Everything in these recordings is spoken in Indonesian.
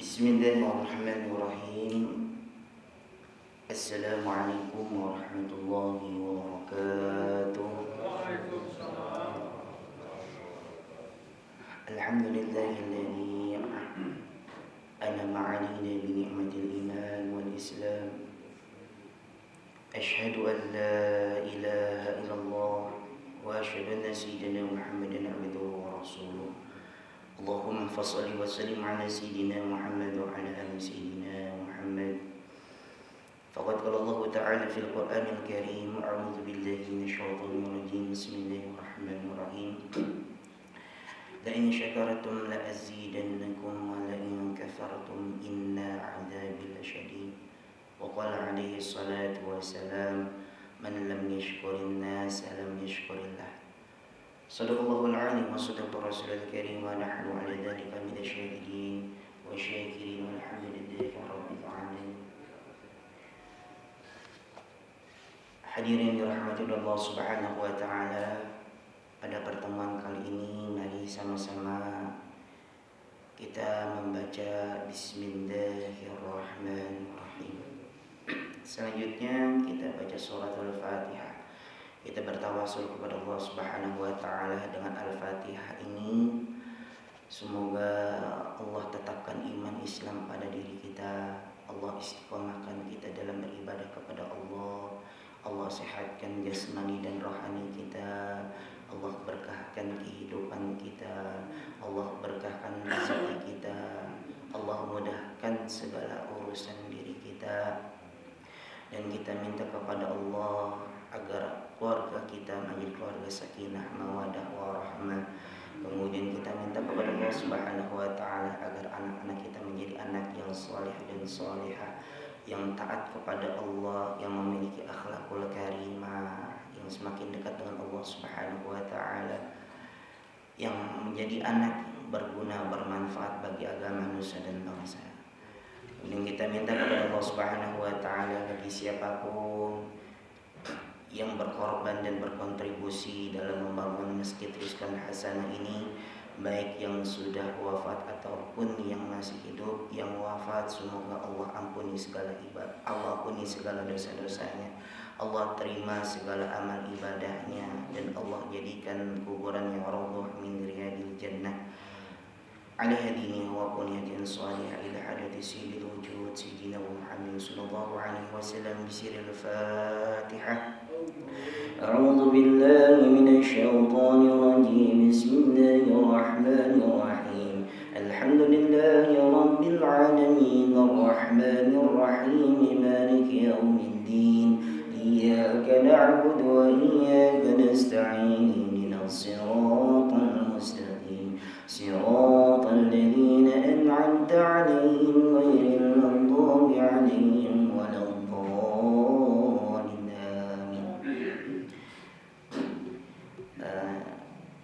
Bismillahirrahmanirrahim. Assalamualaikum warahmatullahi wabarakatuh. Alhamdulillahilladzi an'ama 'alaina bi ni'matil iman wal islam. Asyhadu an la ilaha illallah wa asyhadu anna sayyidina Muhammadan 'abduhu wa rasuluh. Allahumma fassalli wa sallim ala sayyidina Muhammad wa ala ali sayyidina Muhammad. Faqad qala Allah Ta'ala fil Qur'anil Karim, a'udzu billahi minasyaitonir rajim. Bismillahirrahmanirrahim. La in syakartum la azidannakum wa la in kafartum inna 'adzabi lasyadid. Wa qala alaihi salatu wassalam, man lam yashkurin nas lam yashkurillah. Sadaqallahul 'azim wa sadaqa rasulul karim wa nahnu 'ala dzalika minasyahidin wa syakirin walhamdulillahi rabbil alamin. Hadirin dirahmati Allah Subhanahu wa taala, pada pertemuan kali ini mari sama-sama kita membaca Bismillahirrahmanirrahim. Selanjutnya kita baca surat Al-Fatihah. Kita bertawasul kepada Allah Subhanahu wa taala dengan Al-Fatihah ini. Semoga Allah tetapkan iman Islam pada diri kita. Allah istiqomahkan kita dalam beribadah kepada Allah. Allah sehatkan jasmani dan rohani kita. Allah berkahkan kehidupan kita. Allah berkahkan rezeki kita. Allah mudahkan segala urusan diri kita. Dan kita minta kepada Allah agar keluarga kita menjadi keluarga sakinah, mawadah, warahmah. Kemudian kita minta kepada Allah Subhanahu wa taala agar anak-anak kita menjadi anak yang saleh dan salihah, yang taat kepada Allah, yang memiliki akhlakul karimah, yang semakin dekat dengan Allah Subhanahu wa taala, yang menjadi anak berguna, bermanfaat bagi agama, nusa dan bangsa. Kemudian kita minta kepada Allah Subhanahu wa taala bagi siapapun yang berkorban dan berkontribusi dalam membangun Masjid Rizqan Hasanah ini, baik yang sudah wafat ataupun yang masih hidup. Yang wafat semoga Allah ampuni segala ibadah, Allah ampuni segala dosa-dosanya, Allah terima segala amal ibadahnya, dan Allah jadikan kuburannya raudhah min riyadil jannah. Ala hadini wa kunyatin salihah ila hadati sayyidil wujud sayyidina Muhammad sallallahu alaihi wasallam bisiril Fatihah. A'udzu billahi minasyaitonir rajim. Bismillahirrahmanirrahim. Alhamdulillahi rabbil alamin arrahmanir rahim maliki yaumiddin. Iyyaka na'budu wa iyyaka nasta'in. Ihdinas siratal mustaqim. Siratal ladzina an'amta 'alaihim ghairil maghdubi 'alaihim waladdallin.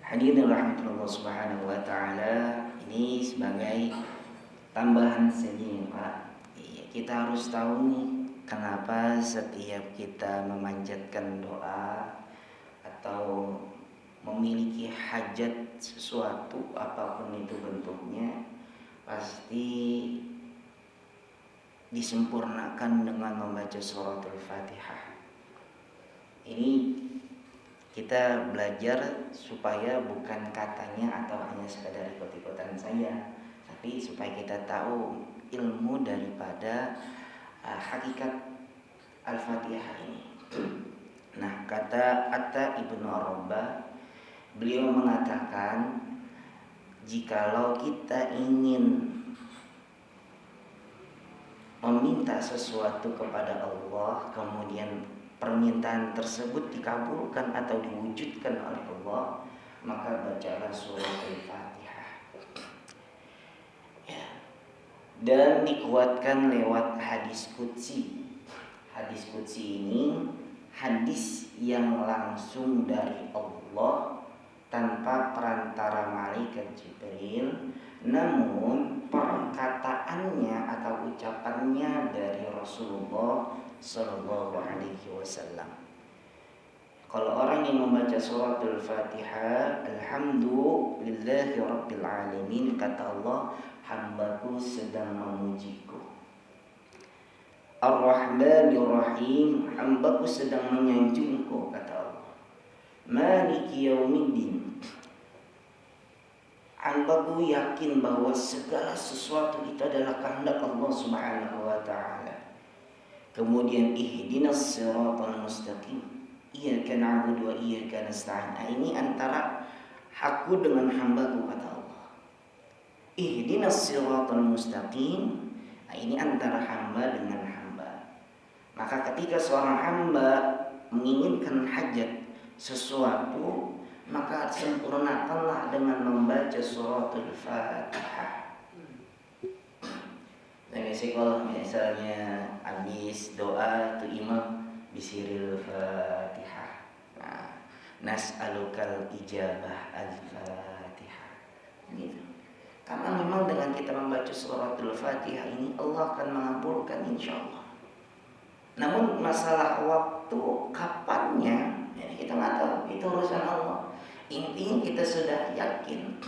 Hadirin rahmatullah Subhanahu wa taala, ini sebagai tambahan saja Pak. Kita harus tahu nih, kenapa setiap kita memanjatkan doa atau memiliki hajat sesuatu apapun itu bentuknya, pasti disempurnakan dengan membaca suratul Fatihah. Ini kita belajar supaya bukan katanya atau hanya sekadar ikut-ikutan saja, tapi supaya kita tahu ilmu daripada hakikat Al-Fatihah ini. Nah, kata Atta Ibnu Arabah, beliau mengatakan, jikalau kita ingin meminta sesuatu kepada Allah, kemudian permintaan tersebut dikabulkan atau diwujudkan oleh Allah, maka bacalah surah Al-Fatihah. Ya. Dan dikuatkan lewat hadis qudsi. Hadis qudsi ini hadis yang langsung dari Allah tanpa perantara malaikat Jibril, namun perkataannya atau ucapannya dari Rasulullah Sallallahu Alaihi Wasallam. Kalau orang yang membaca suratul Fatihah, Alhamdulillahi Rabbil Alamin, kata Allah, hambaku hambaku sedang memujiku. Ar-Rahmanir Rahim, hambaku sedang menyanjungku, kata Allah. Maliki yaumiddin, hambaku yakin bahwa segala sesuatu itu adalah kehendak Allah Subhanahu wa ta'ala. Kemudian ihdinas siratal mustaqim, iyyaka na'budu wa iyyaka nasta'in. Ini antara aku dengan hambaku, kata Allah. Ihdinas siratal mustaqim, ini antara hamba dengan hamba. Maka ketika seorang hamba menginginkan hajat sesuatu, maka sempurnakanlah dengan membaca suratul Fatihah. Dan kalau misalnya habis doa itu imam bisiril Fatihah. Nah, nas'alukal ijabah al-Fatihah. Gitu. Karena memang dengan kita membaca suratul Fatihah ini Allah akan mengabulkan insyaallah. Namun masalah waktu kapannya ya kita nggak tahu, itu urusan Allah. Intinya kita sudah yakin.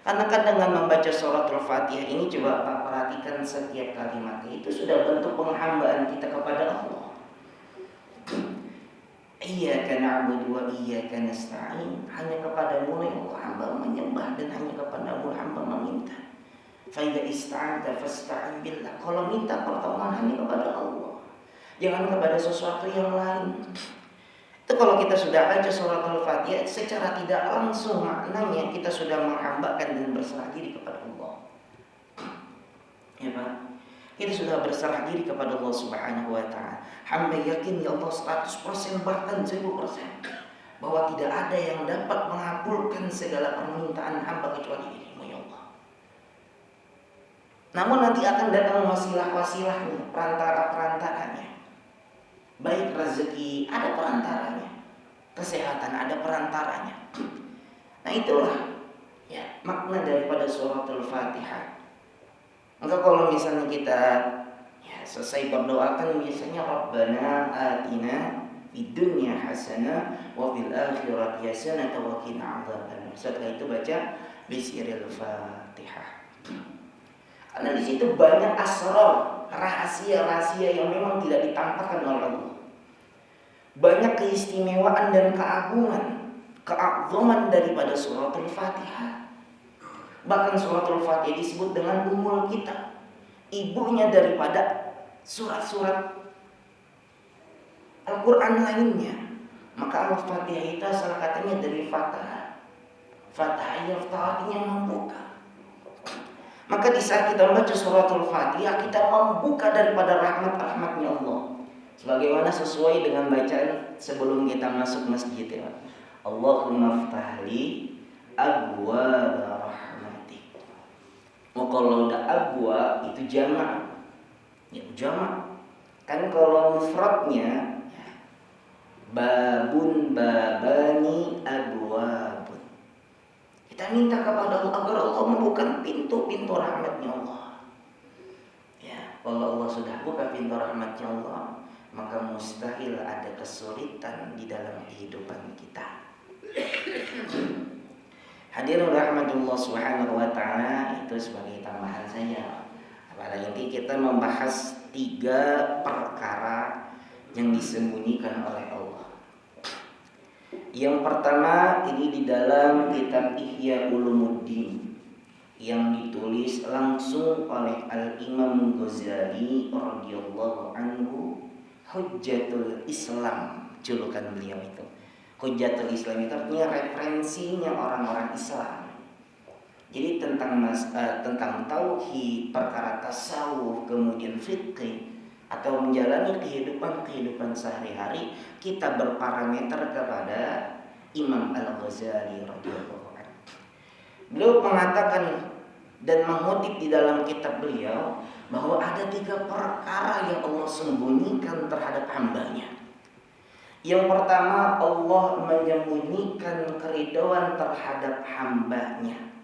Karena kan dengan membaca suratul Fatihah ini, coba Pak perhatikan setiap kalimatnya itu sudah bentuk penghambaan kita kepada Allah. Iyyaka na'budu wa iyyaka nasta'in, hanya kepadamu ya Allah hamba menyembah dan hanya kepadamu hamba meminta. Fa idza ista'anta fasta'in billah, kalau minta pertolongan hanya kepada Allah, jangan kepada sesuatu yang lain. Itu kalau kita sudah baca suratul Fatihah, secara tidak langsung maknanya kita sudah menghambakan dan berserah diri kepada Allah. Ya Pak, kita sudah berserah diri kepada Allah Subhanahu wa ta'ala. Hamba yakin ya Allah 100% bahkan 1000% bahwa tidak ada yang dapat mengabulkan segala permintaan hamba kecuali dirimu ya Allah. Namun nanti akan datang wasilah-wasilahnya, perantara-perantaranya. Baik rezeki ada perantaranya, kesehatan ada perantaranya. Nah itulah ya makna daripada suratul Fatihah. Maka kalau misalnya kita ya selesai berdoa kan biasanya Rabbana atina fid dunya hasanah wa fil akhirati hasanah wa qina adzabannar. Setelah itu baca bismillahil Fatihah. Karena di situ banyak asrar, rahasia-rahasia yang memang tidak ditampakkan oleh Allah. Banyak keistimewaan dan keagungan daripada suratul Fatihah. Bahkan suratul Fatihah disebut dengan ummul kitab, ibunya daripada surat-surat Al-Quran lainnya. Maka Al-Fatihah itu asal katanya dari Fatah. Fatah artinya membuka. Maka di saat kita membaca suratul Fatihah, kita membuka daripada rahmat-rahmatnya Allah. Sebagaimana sesuai dengan bacaan sebelum kita masuk masjid ya. Allahumma ftahli abwaab rahmatik. Kalau udah abwa itu jamak. Ya jamak. Kan kalau mufradnya babun babani abwabun. Kita minta kepada Allah agar Allah membuka pintu-pintu rahmatnya Allah. Ya, kalau Allah sudah buka pintu rahmatnya Allah, maka mustahil ada kesulitan di dalam kehidupan kita. Hadirin rahmatullah subhanahu wa ta'ala, itu sebagai tambahan saja. Apalagi kita membahas 3 perkara yang disembunyikan oleh Allah. Yang pertama ini di dalam kitab Ihya Ulumuddin yang ditulis langsung oleh Al-Imam Ghazali radhiyallahu anhu, Hujjatul Islam, julukan beliau itu. Hujjatul Islam itu artinya referensinya orang-orang Islam. Jadi tentang tauhid, perkara tasawuf, kemudian fikih atau menjalani kehidupan sehari-hari, kita berparameter kepada Imam Al-Ghazali radhiyallahu anhu. Beliau mengatakan dan mengutip di dalam kitab beliau bahwa ada 3 perkara yang Allah sembunyikan terhadap hambanya. Yang pertama, Allah menyembunyikan keridhaan terhadap hambanya.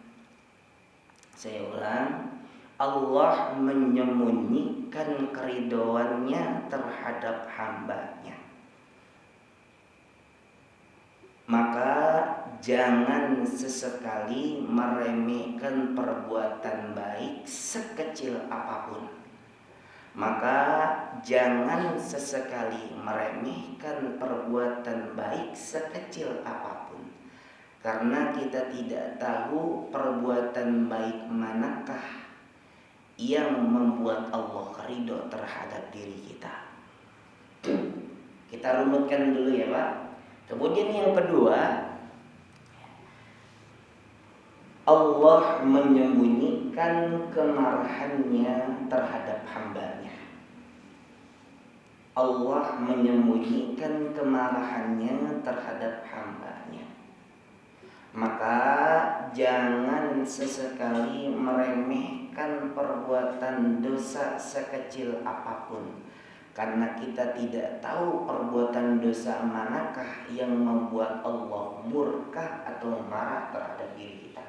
Saya ulang, Allah menyembunyikan keridhaannya terhadap hambanya. Maka jangan sesekali meremehkan perbuatan baik sekecil apapun. Maka jangan sesekali meremehkan perbuatan baik sekecil apapun, karena kita tidak tahu perbuatan baik manakah yang membuat Allah ridho terhadap diri kita. Kita rumuskan dulu ya Pak. Kemudian yang kedua, Allah menyembunyikan kemarahannya terhadap hambanya. Allah menyembunyikan kemarahannya terhadap hambanya. Maka jangan sesekali meremehkan perbuatan dosa sekecil apapun, karena kita tidak tahu perbuatan dosa manakah yang membuat Allah murka atau marah terhadap diri kita.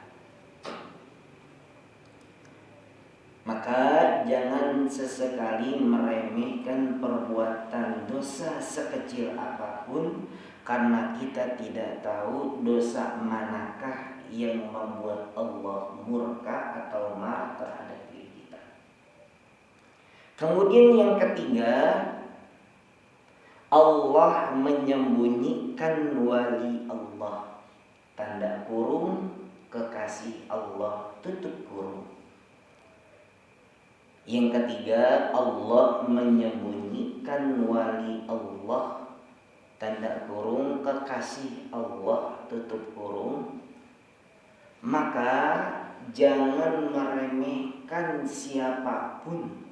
Maka jangan sesekali meremehkan perbuatan dosa sekecil apapun, karena kita tidak tahu dosa manakah yang membuat Allah murka atau marah terhadap diri kita. Kemudian yang ketiga, Allah menyembunyikan wali Allah, tanda kurung, kekasih Allah, tutup kurung. Yang ketiga, Allah menyembunyikan wali Allah, tanda kurung, kekasih Allah, tutup kurung. Maka jangan meremehkan siapapun,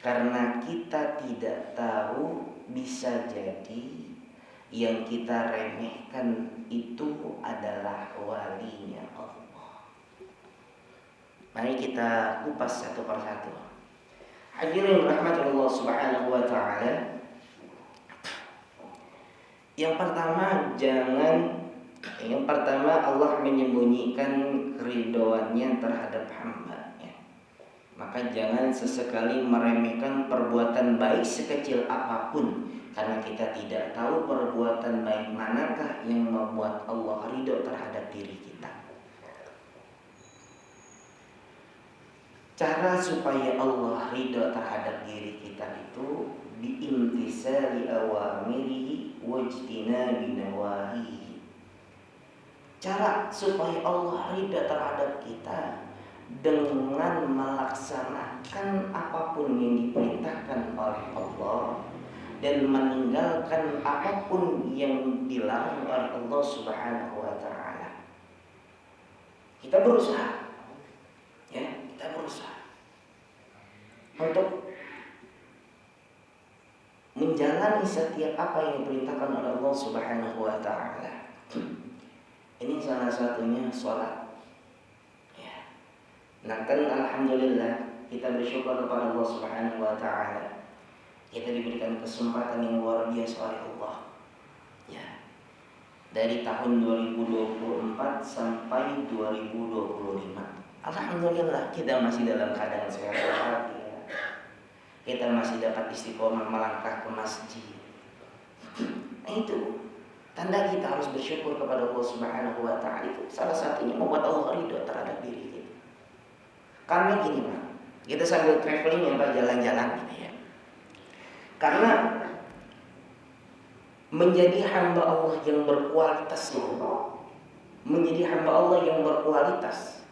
karena kita tidak tahu, bisa jadi yang kita remehkan itu adalah walinya Allah. Mari kita kupas satu persatu. Hadirin rahmatullah subhanahu wa ta'ala. Yang pertama Allah menyembunyikan keridhoannya terhadap hambanya. Maka jangan sesekali meremehkan perbuatan baik sekecil apapun, karena kita tidak tahu perbuatan baik manakah yang membuat Allah ridho terhadap diri kita. Cara supaya Allah ridho terhadap diri kita itu biimtisali awamirihi wajtinabi nawahihi. Cara supaya Allah ridho terhadap kita dengan melaksanakan apapun yang diperintahkan oleh Allah dan meninggalkan apapun yang dilarang oleh Allah Subhanahu wa ta'ala. Kita berusaha, ya, kita berusaha untuk menjalani setiap apa yang diperintahkan oleh Allah Subhanahu wa ta'ala. Ini salah satunya sholat. Ya. Nah kan alhamdulillah kita bersyukur kepada Allah Subhanahu wa ta'ala. Kita diberikan kesempatan yang luar biasa oleh Allah. Ya. Dari tahun 2024 sampai 2025. Alhamdulillah kita masih dalam keadaan sehat. Kita masih dapat istiqomah melangkah ke masjid. Nah itu tanda kita harus bersyukur kepada Allah Subhanahu wa ta'ala. Itu salah satunya membuat Allah ridho terhadap diri kita. Karena gini Pak, kita sambil traveling ya Pak, jalan-jalan gitu ya. Karena menjadi hamba Allah yang berkualitas itu, menjadi hamba Allah yang berkualitas,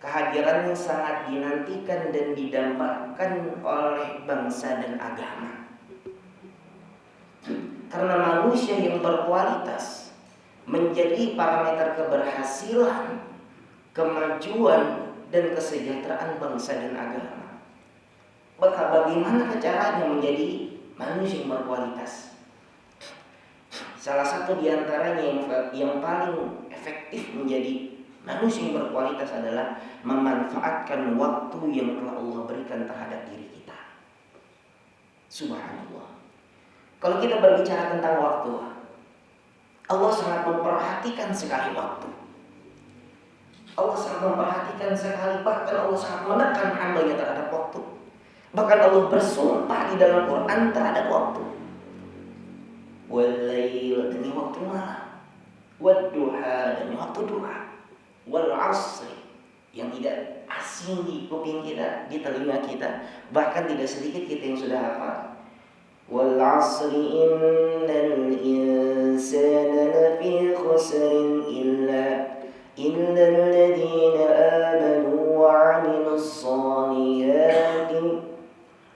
kehadirannya sangat dinantikan dan didambakan oleh bangsa dan agama. Karena manusia yang berkualitas menjadi parameter keberhasilan, kemajuan, dan kesejahteraan bangsa dan agama. Maka bagaimana caranya menjadi manusia yang berkualitas? Salah satu diantaranya yang paling efektif menjadi manusia yang berkualitas adalah memanfaatkan waktu yang telah Allah berikan terhadap diri kita. Subhanallah. Kalau kita berbicara tentang waktu, Allah sangat memperhatikan sekali waktu. Allah sangat memperhatikan sekali, bahkan Allah sangat menekan hambanya terhadap waktu. Bahkan Allah bersumpah di dalam Quran terhadap waktu. Wal-lail, demi waktu malam. Wad-duha, demi waktu duha. Wal-asri, yang tidak asing di kuping kita, di telinga kita, bahkan tidak sedikit kita yang sudah hafal. Wal 'asri innal insana lafi khusrin illa alladhina amanu wa 'amilus solihati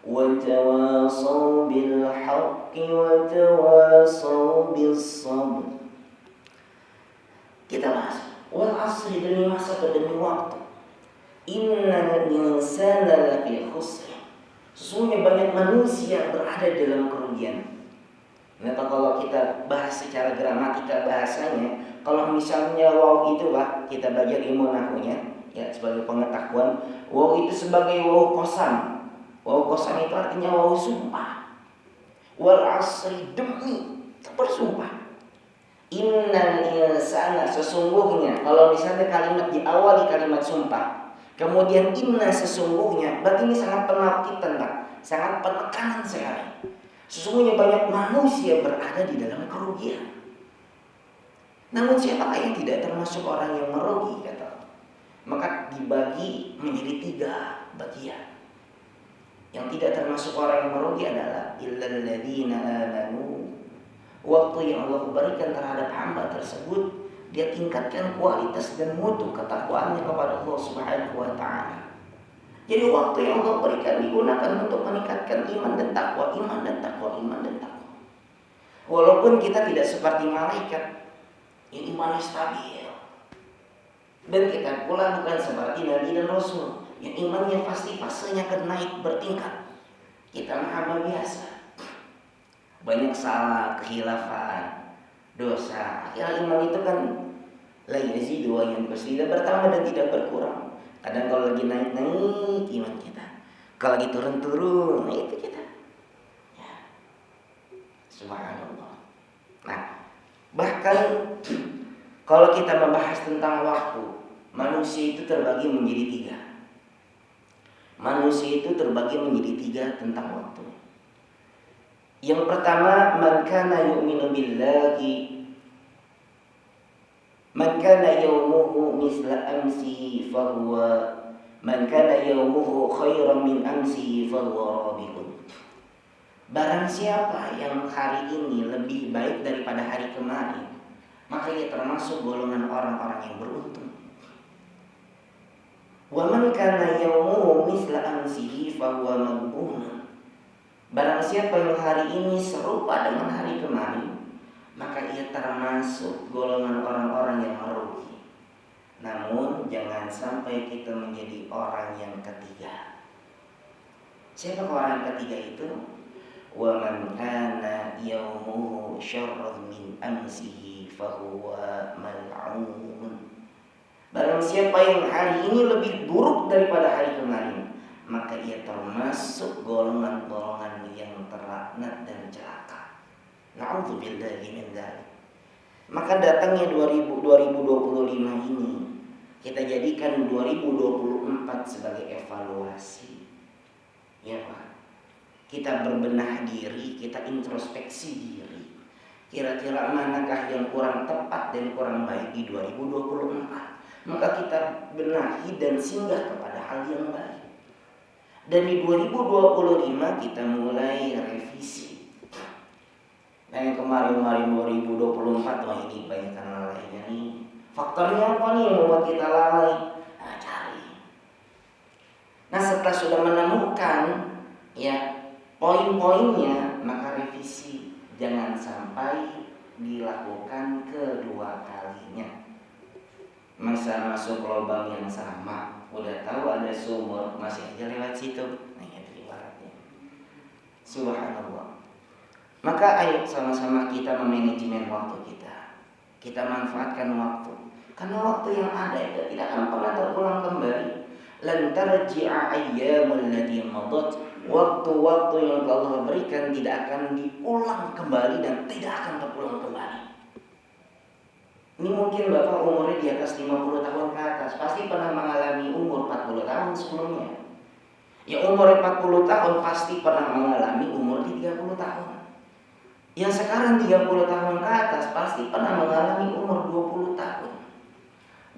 wa tawasaw bil haqqi wa tawasaw bis sabr. Kita bahas wal 'asri, demi masa atau demi waktu. Innal insana lafi khusr. Sesungguhnya banyak manusia berada dalam kerugian. Nah, kalau kita bahas secara gramatika bahasanya, kalau misalnya waw itu Pak, kita belajar ilmu nahwunya ya sebagai pengetahuan, waw itu sebagai waw qasam. Waw qasam itu artinya waw sumpah. Wal 'asri, demi bersumpah. Innal insana, sesungguhnya. Kalau misalnya kalimat diawali kalimat sumpah, kemudian inna, sesungguhnya, berarti ini sangat penaukitan Pak, sangat penekanan sekali. Sesungguhnya banyak manusia berada di dalam kerugian. Namun siapakah yang tidak termasuk orang yang merugi, kata. Maka dibagi menjadi 3 bagian. Yang tidak termasuk orang yang merugi adalah illal ladzina amanu. Waktu yang Allah berikan terhadap hamba tersebut, dia tingkatkan kualitas dan mutu ketakwaannya kepada Allah Subhanahu wa taala. Jadi waktu yang Allah berikan digunakan untuk meningkatkan iman dan takwa, iman dan takwa, iman dan takwa. Walaupun kita tidak seperti malaikat yang imannya stabil, dan kita pula bukan seperti Nabi dan Rasul yang imannya pasti fasenya akan naik bertingkat. Kita hamba biasa, banyak salah, khilafan, dosa. Akhirnya iman itu kan la yazidu wa yanqus, tidak bertambah dan tidak berkurang. Kadang kalau lagi naik-naik iman kita, kalau lagi turun-turun, itu kita. Ya. Subhanallah. Nah, bahkan kalau kita membahas tentang waktu, manusia itu terbagi menjadi 3. Manusia itu terbagi menjadi 3 tentang waktu. Yang pertama, man kana yu'minu billahi, man kana yawmuhu misla amsihi fahuwa, man kana yawmuhu khairan min amsihi fahuwa rabihun. Barang siapa yang hari ini lebih baik daripada hari kemarin, maka ia termasuk golongan orang-orang yang beruntung. Wa man kana yawmuhu misla amsihi fahuwa maghbun. Barang siapa yang hari ini serupa dengan hari kemarin, maka ia termasuk golongan orang-orang yang merugi. Namun jangan sampai kita menjadi orang yang ketiga. Siapa orang yang ketiga itu? Wa man kana yawmuhu syarran min amsihi fahuwa mal'un. Barang siapa yang hari ini lebih buruk daripada hari kemarin, maka ia termasuk golongan-golongan yang terlaknat dan celaka. Na'udzubillahi min dzalik. Maka datangnya 2025 ini kita jadikan 2024 sebagai evaluasi. Ya Pak. Kita berbenah diri, kita introspeksi diri. Kira-kira manakah yang kurang tepat dan kurang baik di 2024? Maka kita benahi dan singgah kepada hal yang baik. Dan di 2025 kita mulai revisi. Nah yang kemarin 2024, wah ini banyak lalainya nih. Faktornya apa nih yang membuat kita lalai? Nah cari. Nah setelah sudah menemukan ya poin-poinnya, maka revisi. Jangan sampai dilakukan kedua kalinya. Masa masuk lubang yang sama, udah tahu ada sumur, masih aja lewat situ. Nah itu ibaratnya. Subhanallah. Maka ayo sama-sama kita memanajemen waktu kita. Kita manfaatkan waktu. Karena waktu yang ada itu tidak akan pernah terulang kembali. Lan tarji'a ayyamul lati madat. Waktu-waktu yang Allah berikan tidak akan diulang kembali dan tidak akan terulang kembali. Ini mungkin Bapak umurnya di atas 50 tahun ke atas, pasti pernah mengalami umur 40 tahun sebelumnya. Ya umur 40 tahun pasti pernah mengalami umur di 30 tahun. Yang sekarang 30 tahun ke atas pasti pernah mengalami umur 20 tahun.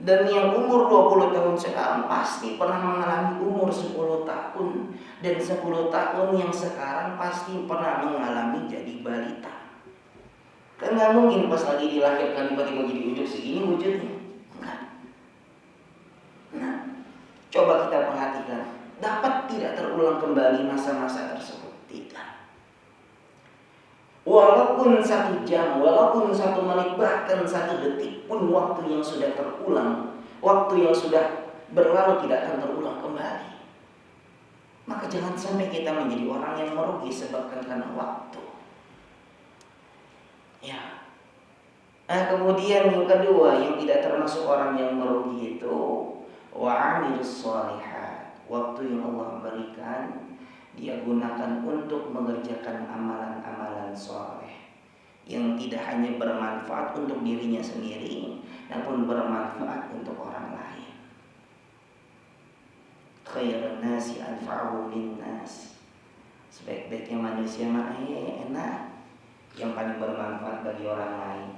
Dan yang umur 20 tahun sekarang pasti pernah mengalami umur 10 tahun. Dan 10 tahun yang sekarang pasti pernah mengalami jadi balita. Kan gak mungkin pas lagi dilahirkan tiba-tiba jadi ujung segini wujudnya. Enggak. Nah, coba kita perhatikan, dapat tidak terulang kembali masa-masa tersebut? Tidak. Walaupun 1 jam, walaupun 1 menit, bahkan 1 detik pun waktu yang sudah terulang, waktu yang sudah berlalu tidak akan terulang kembali. Maka jangan sampai kita menjadi orang yang merugi sebabkan karena waktu. Ya. Nah, kemudian yang kedua yang tidak termasuk orang yang merugi itu wa'amilus shalihat. Waktu yang Allah berikan dia gunakan untuk mengerjakan amalan-amalan soleh yang tidak hanya bermanfaat untuk dirinya sendiri, namun bermanfaat untuk orang lain. Khairun nasi anfa'uhum linnas. Sebaik-baiknya manusia mah enak yang paling bermanfaat bagi orang lain.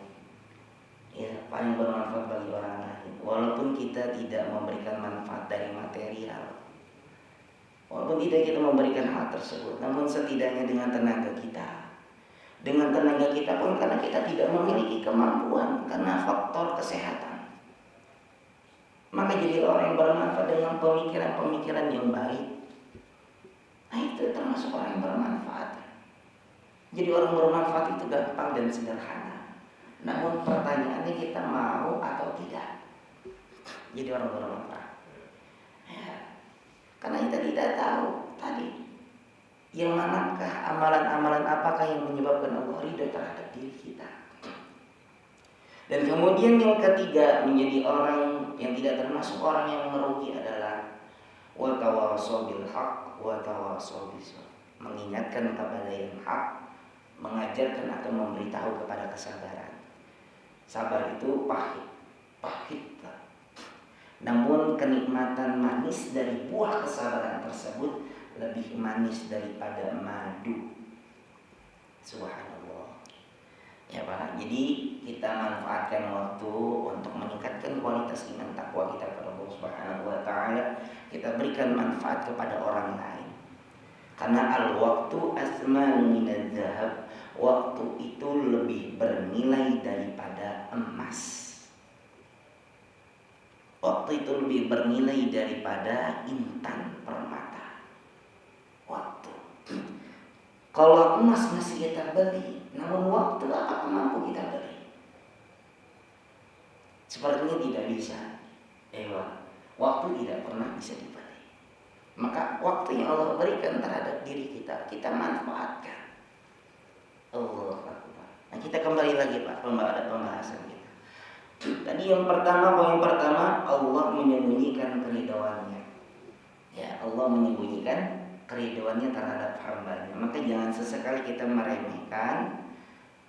Ya, paling bermanfaat bagi orang lain. Walaupun kita tidak memberikan manfaat dari material, walaupun tidak kita memberikan hal tersebut, namun setidaknya dengan tenaga kita. Dengan tenaga kita pun karena kita tidak memiliki kemampuan karena faktor kesehatan. Maka jadi orang yang bermanfaat dengan pemikiran-pemikiran yang baik. Nah, itu termasuk orang yang bermanfaat. Jadi orang bermanfaat itu gampang dan sederhana. Namun pertanyaannya kita mau atau tidak. Jadi orang bermanfaat. Karena kita tidak tahu tadi yang manakah amalan-amalan apakah yang menyebabkan Allah ridho terhadap diri kita. Dan kemudian yang ketiga menjadi orang yang tidak termasuk orang yang merugi adalah wa tawassaw bil haqq wa tawassaw bis sabr. Mengingatkan kepada yang hak, mengajarkan atau memberitahu kepada kesabaran. Sabar itu pahit. Namun kenikmatan manis dari buah kesabaran tersebut lebih manis daripada madu. Subhanallah. Ya Pak, jadi kita manfaatkan waktu untuk meningkatkan kualitas iman takwa kita kepada Allah Subhanahu wa taala. Kita berikan manfaat kepada orang lain. Karena al-waktu asman minadz zahab. Waktu itu lebih bernilai daripada emas. Waktu itu lebih bernilai daripada intan permata. Waktu. Kalau emas masih kita beli, namun waktu apakah mampu kita beli? Sepertinya tidak bisa. Waktu tidak pernah bisa dibeli. Maka waktu yang Allah berikan terhadap diri kita, kita manfaatkan. Allah Akbar. Nah, kita kembali lagi Pak, pembahasan kita. Tadi yang pertama, poin pertama, Allah menyembunyikan keridhoannya. Ya, Allah menyembunyikan keridhoannya terhadap hambanya. Maka jangan sesekali kita meremehkan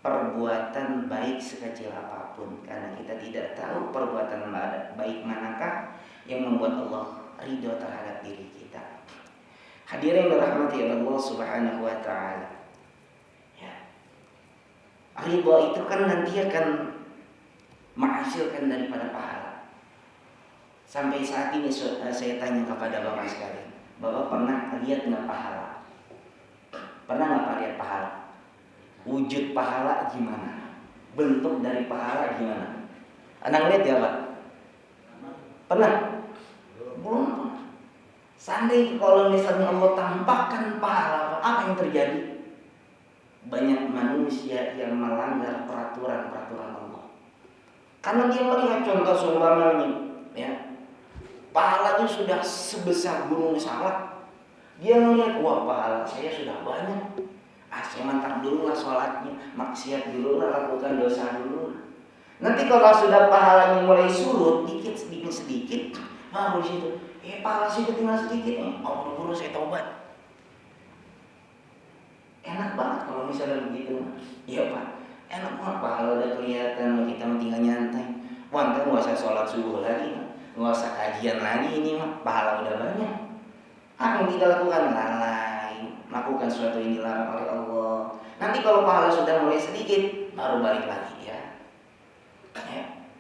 perbuatan baik sekecil apapun, karena kita tidak tahu perbuatan baik manakah yang membuat Allah ridho terhadap diri kita. Hadirin dirahmati Allah Subhanahu wa taala. Ya. Ridho itu kan nanti akan menghasilkan daripada pahala. Sampai saat ini saya tanya kepada Bapak sekalian, Bapak pernah lihat nggak pahala? Pernah nggak Pak lihat pahala? Wujud pahala gimana? Bentuk dari pahala gimana? Anda lihat ya Pak? Pernah? Belum. Seandainya kalau misalnya Allah tampakkan pahala, apa yang terjadi? Banyak manusia yang melanggar peraturan-peraturan Allah. Karena dia melihat contoh seumpamanya, ya, pahalanya sudah sebesar gunung salak. Dia melihat, wah pahala saya sudah banyak. Saya mantap dulu lah sholatnya, maksiat dulu lah, lakukan dosa dulu. Nanti kalau sudah pahalanya mulai surut, sedikit, baru situ, pahala saya tinggal sedikit nih, buru-buru saya taubat. Enak banget kalau misalnya begitu, iya Pak. Enak banget pahala udah kelihatan, kita tinggal nyantai. Wah, ntar gak usah sholat subuh lagi, gak usah kajian lagi, ini mah pahala udah banyak. Apa yang kita lakukan? Lalai, melakukan sesuatu yang dilarang oleh Allah. Nanti kalau pahala sudah mulai sedikit, baru balik lagi ya.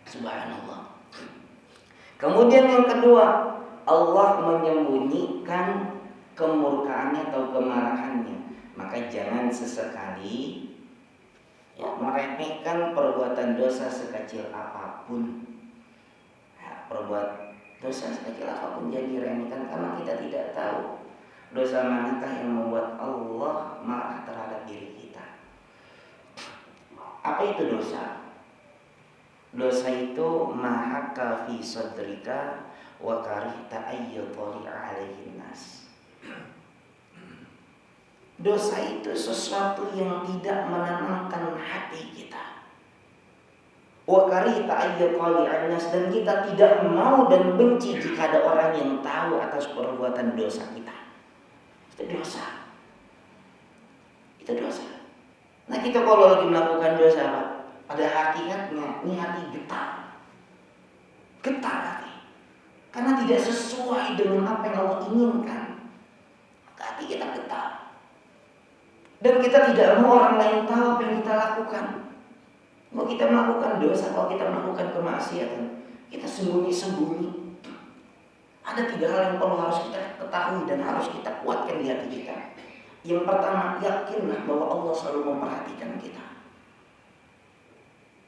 Subhanallah. Kemudian yang kedua, Allah menyembunyikan kemurkaannya atau kemarahannya. Maka jangan sesekali meremehkan perbuatan dosa sekecil apapun. Perbuat dosa sekecil apapun jadi diremehkan karena kita tidak tahu dosa manakah yang membuat Allah marah terhadap diri kita. Apa itu dosa? Dosa itu mahaka fi sadrika wa karihta ayyutali alaihin nas. Dosa itu sesuatu yang tidak menenangkan hati kita. Wa karihta ayyutali alaihin nas, dan kita tidak mau dan benci jika ada orang yang tahu atas perbuatan dosa kita. Itu dosa. Itu dosa. Nah, kita kalau lagi melakukan dosa, Pak, pada hakikatnya ini hati getar. Getar hati. Karena tidak sesuai dengan apa yang Allah inginkan. Maka hati kita getar. Dan kita tidak mau orang lain tahu apa yang kita lakukan. Kalau kita melakukan dosa, kalau kita melakukan kemaksiatan, kita sembunyi-sembunyi. Ada 3 hal yang perlu harus kita ketahui dan harus kita kuatkan di hati kita. Yang pertama, yakinlah bahwa Allah selalu memperhatikan kita.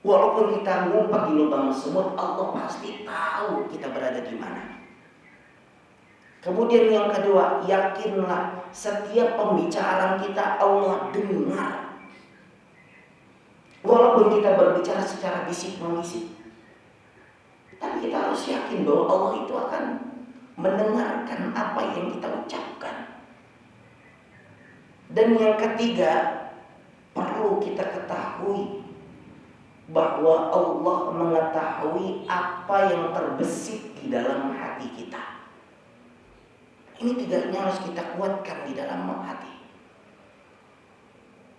Walaupun kita ngumpet di lubang semut, Allah pasti tahu kita berada di mana. Kemudian yang kedua, yakinlah setiap pembicaraan kita Allah dengar. Walaupun kita berbicara secara bisik-membisik, tapi kita harus yakin bahwa Allah itu akan mendengarkan apa yang kita ucapkan. Dan yang ketiga, perlu kita ketahui bahwa Allah mengetahui apa yang terbesit di dalam hati kita. Ini 3 harus kita kuatkan di dalam hati.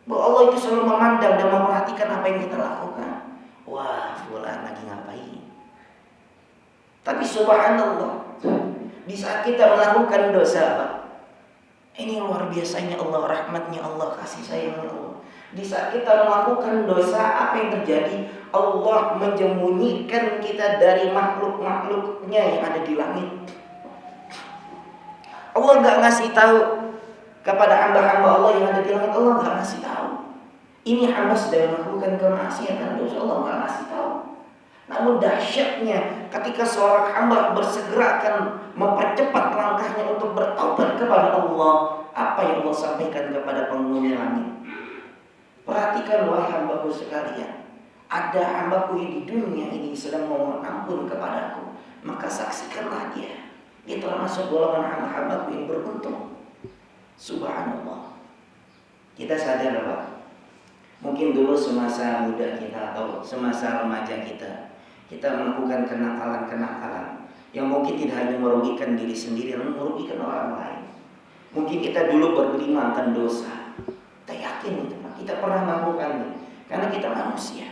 Bahwa Allah itu selalu memandang dan memperhatikan apa yang kita lakukan. Wah, fulan lagi ngapain? Tapi subhanallah, di saat kita melakukan dosa, Pak, ini luar biasanya Allah, rahmatnya Allah, kasih sayangnya Allah. Di saat kita melakukan dosa, apa yang terjadi? Allah menyembunyikan kita dari makhluk-makhluknya yang ada di langit. Allah gak ngasih tahu kepada hamba-hamba Allah yang ada di langit. Allah gak ngasih tahu ini hamba sedang melakukan kemaksiatan, dosa. Allah gak ngasih tahu. Namun dahsyatnya ketika seorang hamba bersegera akan mempercepat langkahnya untuk bertaubat kepada Allah, apa yang Allah sampaikan kepada penghuni langit? Perhatikan wahai hambaku sekalian, ada hambaku yang di dunia ini sedang memohon ampun kepadaku, maka saksikanlah dia. Dia termasuk golongan hamba-hambaku yang beruntung. Subhanallah. Kita sadar, Pak, mungkin dulu semasa muda kita atau semasa remaja kita melakukan kenakalan-kenakalan yang mungkin tidak hanya merugikan diri sendiri, namun merugikan orang lain. Mungkin kita dulu bergelima akan dosa. Kita yakin itu, Pak, kita pernah melakukannya. Karena kita manusia,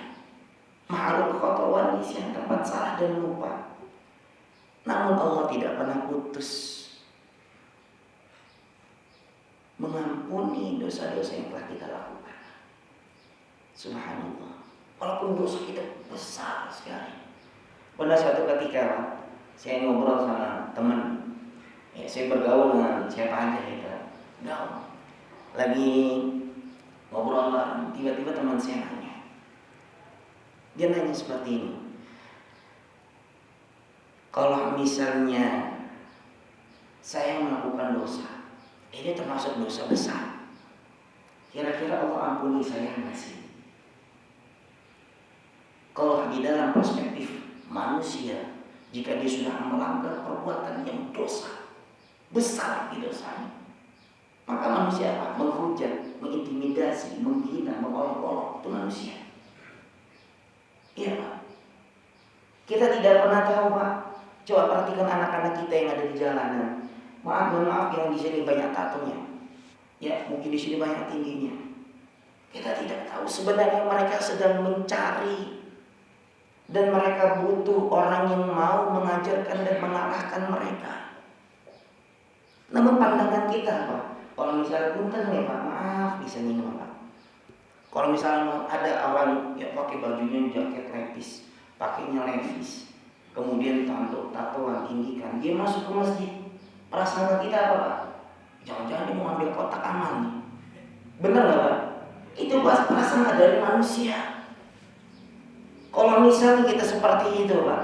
makhluk khotowan, yang tempat salah dan lupa. Namun Allah tidak pernah putus mengampuni dosa-dosa yang telah kita lakukan. Subhanallah. Walaupun dosa kita besar sekali. Pada suatu ketika saya ngobrol sama teman, saya bergaul dengan siapa aja kita, lagi ngobrol bareng, tiba-tiba teman saya nanya. Dia nanya seperti ini, kalau misalnya saya melakukan dosa, ini termasuk dosa besar, kira-kira Allah ampuni saya nggak sih? Kalau di dalam perspektif manusia, jika dia sudah melanggar perbuatan yang dosa besar di dosanya, maka manusia apa? Menghujat, mengintimidasi, menghina, mengolok-olok, itu manusia. Iya, Pak. Kita tidak pernah tahu, Pak. Coba perhatikan anak-anak kita yang ada di jalanan. Maaf yang di sini banyak tatonya. Ya, mungkin di sini banyak tingginya. Kita tidak tahu sebenarnya mereka sedang mencari dan mereka butuh orang yang mau mengajarkan dan mengarahkan mereka. Namun pandangan kita, Pak, kalau misalnya punten nih, Pak, maaf bisa minum, Pak. Kalau misalnya ada orang yang pakai bajunya jaket levis, pakainya levis, kemudian tatoan, tindikan, dia masuk ke masjid, prasangka kita apa Pak? Jangan-jangan dia mau ambil kotak amal nih. Benar nggak Pak? Itu prasangka dari manusia. Kalau misalnya kita seperti itu Pak,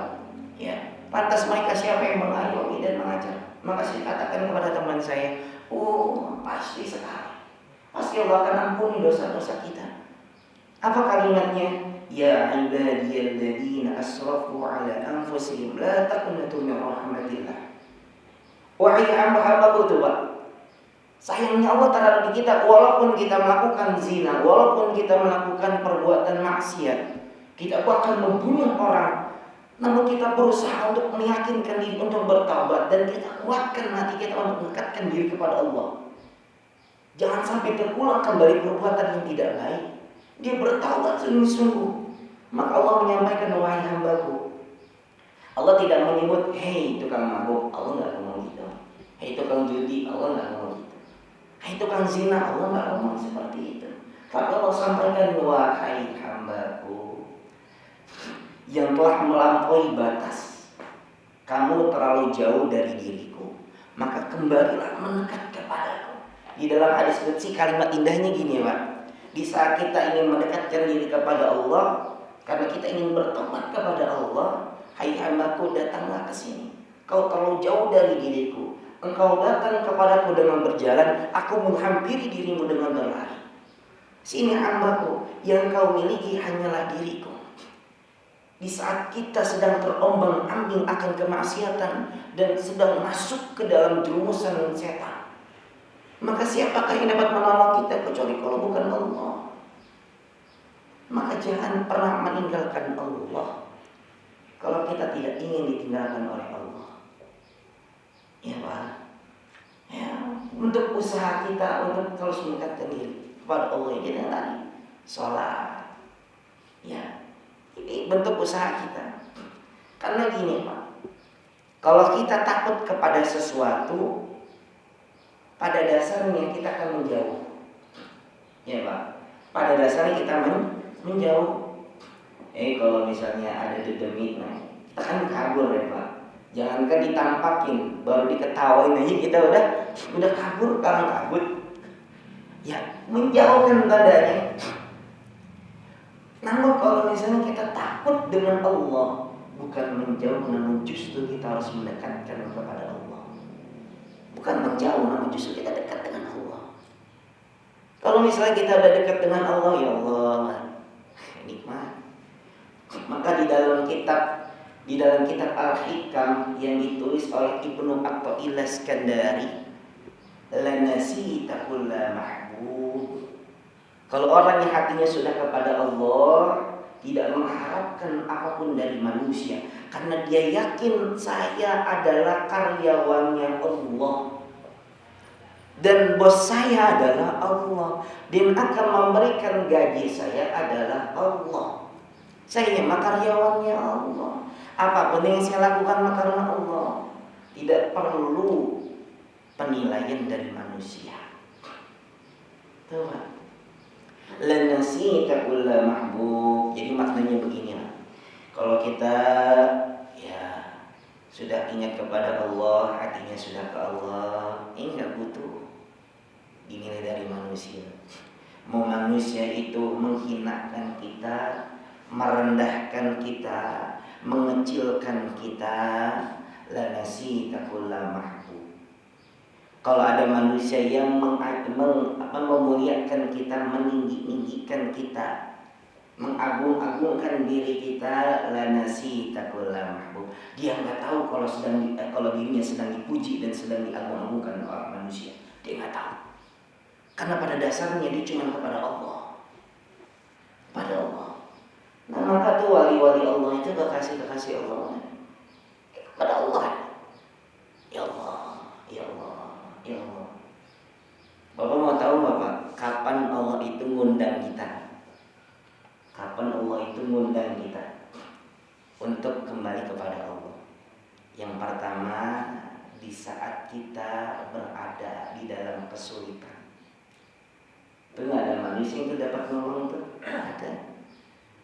ya pantas mereka siapa yang mengayomi dan mengajar. Maka saya katakan kepada teman saya, oh pasti sekali, pasti Allah akan ampuni dosa-dosa kita. Apa kalimatnya? Ya ibadiyalladzina asrafu ala anfusihim la taqnatu min rahmatillah. Wahai hamba-hambaku tuh Pak, sayangnya Allah terhadap kita, walaupun kita melakukan zina, walaupun kita melakukan perbuatan maksiat, kita bahkan membunuh orang, namun kita berusaha untuk meyakinkan diri untuk bertaubat, dan kita kuatkan hati kita untuk mendekatkan diri kepada Allah. Jangan sampai terulang kembali perbuatan yang tidak baik. Dia bertaubat sungguh-sungguh. Maka Allah menyampaikan, wahai hambaku. Allah tidak menyebut, hei tukang mabuk, Allah nggak ngomong gitu. Hei tukang judi, Allah nggak ngomong gitu. Hei tukang zina, Allah nggak ngomong seperti itu. Tapi Allah sampaikan, wahai hambaku yang telah melampaui batas, kamu terlalu jauh dari diriku, maka kembalilah mendekat kepadaku. Di dalam hadis qudsi kalimat indahnya gini ya Pak. Di saat kita ingin mendekatkan diri kepada Allah, karena kita ingin bertobat kepada Allah, hai hambaku datanglah ke sini. Kau terlalu jauh dari diriku. Engkau datang kepadaku dengan berjalan, aku menghampiri dirimu dengan berlari. Sini hambaku, yang kau miliki hanyalah diriku. Di saat kita sedang terombang-ambing akan kemaksiatan dan sedang masuk ke dalam jerumusan setan, maka siapakah yang dapat menolong kita kecuali kalau bukan Allah? Maka jangan pernah meninggalkan Allah kalau kita tidak ingin ditinggalkan oleh Allah. Ya Pak, ya, untuk usaha kita untuk terus mendekatkan diri kepada Allah ini dengan tadi sholat, ya ini bentuk usaha kita. Karena gini Pak, kalau kita takut kepada sesuatu, pada dasarnya kita akan menjauh. Ya Pak, pada dasarnya kita menjauh. Kalau misalnya ada dedemit, kita kan kabur ya Pak. Jangankan ditampakin, baru diketawain aja kita udah kabur, karang kabut. Ya, menjauhkan tandanya. Namun kalau misalnya kita takut dengan Allah, bukan menjauh, namun justru kita harus mendekatkan kepada Allah. Bukan menjauh, namun justru kita dekat dengan Allah. Kalau misalnya kita udah dekat dengan Allah, ya Allah, nikmat. Maka di dalam kitab Al-Hikam yang ditulis oleh Ibnu Athaillah Iskandari, la nasita kulla mahbub. Kalau orang yang hatinya sudah kepada Allah, tidak mengharapkan apapun dari manusia, karena dia yakin saya adalah karyawannya Allah dan bos saya adalah Allah, dan akan memberikan gaji saya adalah Allah. Saya mah karyawannya Allah. Apapun yang saya lakukan mah karena Allah. Tidak perlu penilaian dari manusia. Tuh Pak. Lanasita kulla mahbub. Jadi maknanya beginilah. Kalau kita ya sudah ingat kepada Allah, hatinya sudah ke Allah, ini enggak butuh dinilai dari manusia. Mau manusia itu menghinakan kita, merendahkan kita, mengecilkan kita, la nasita kulla mahbub. Kalau ada manusia yang memuliakan kita, meninggikan kita, mengagung-agungkan diri kita, la nasita kulla mahbub. Dia nggak tahu kalau dirinya sedang dipuji dan sedang diagung-agungkan oleh manusia. Dia nggak tahu. Karena pada dasarnya dia cuma kepada Allah. Pada Allah. Nah maka tuh wali-wali Allah itu kekasih-kekasih Allah kepada Allah. Ya Allah, ya Allah, ya Allah. Bapak mau tahu Bapak, kapan Allah itu ngundang kita? Kapan Allah itu ngundang kita untuk kembali kepada Allah? Yang pertama, di saat kita berada di dalam kesulitan. Itu nggak ada manusia yang dapat nolong tuh, ada.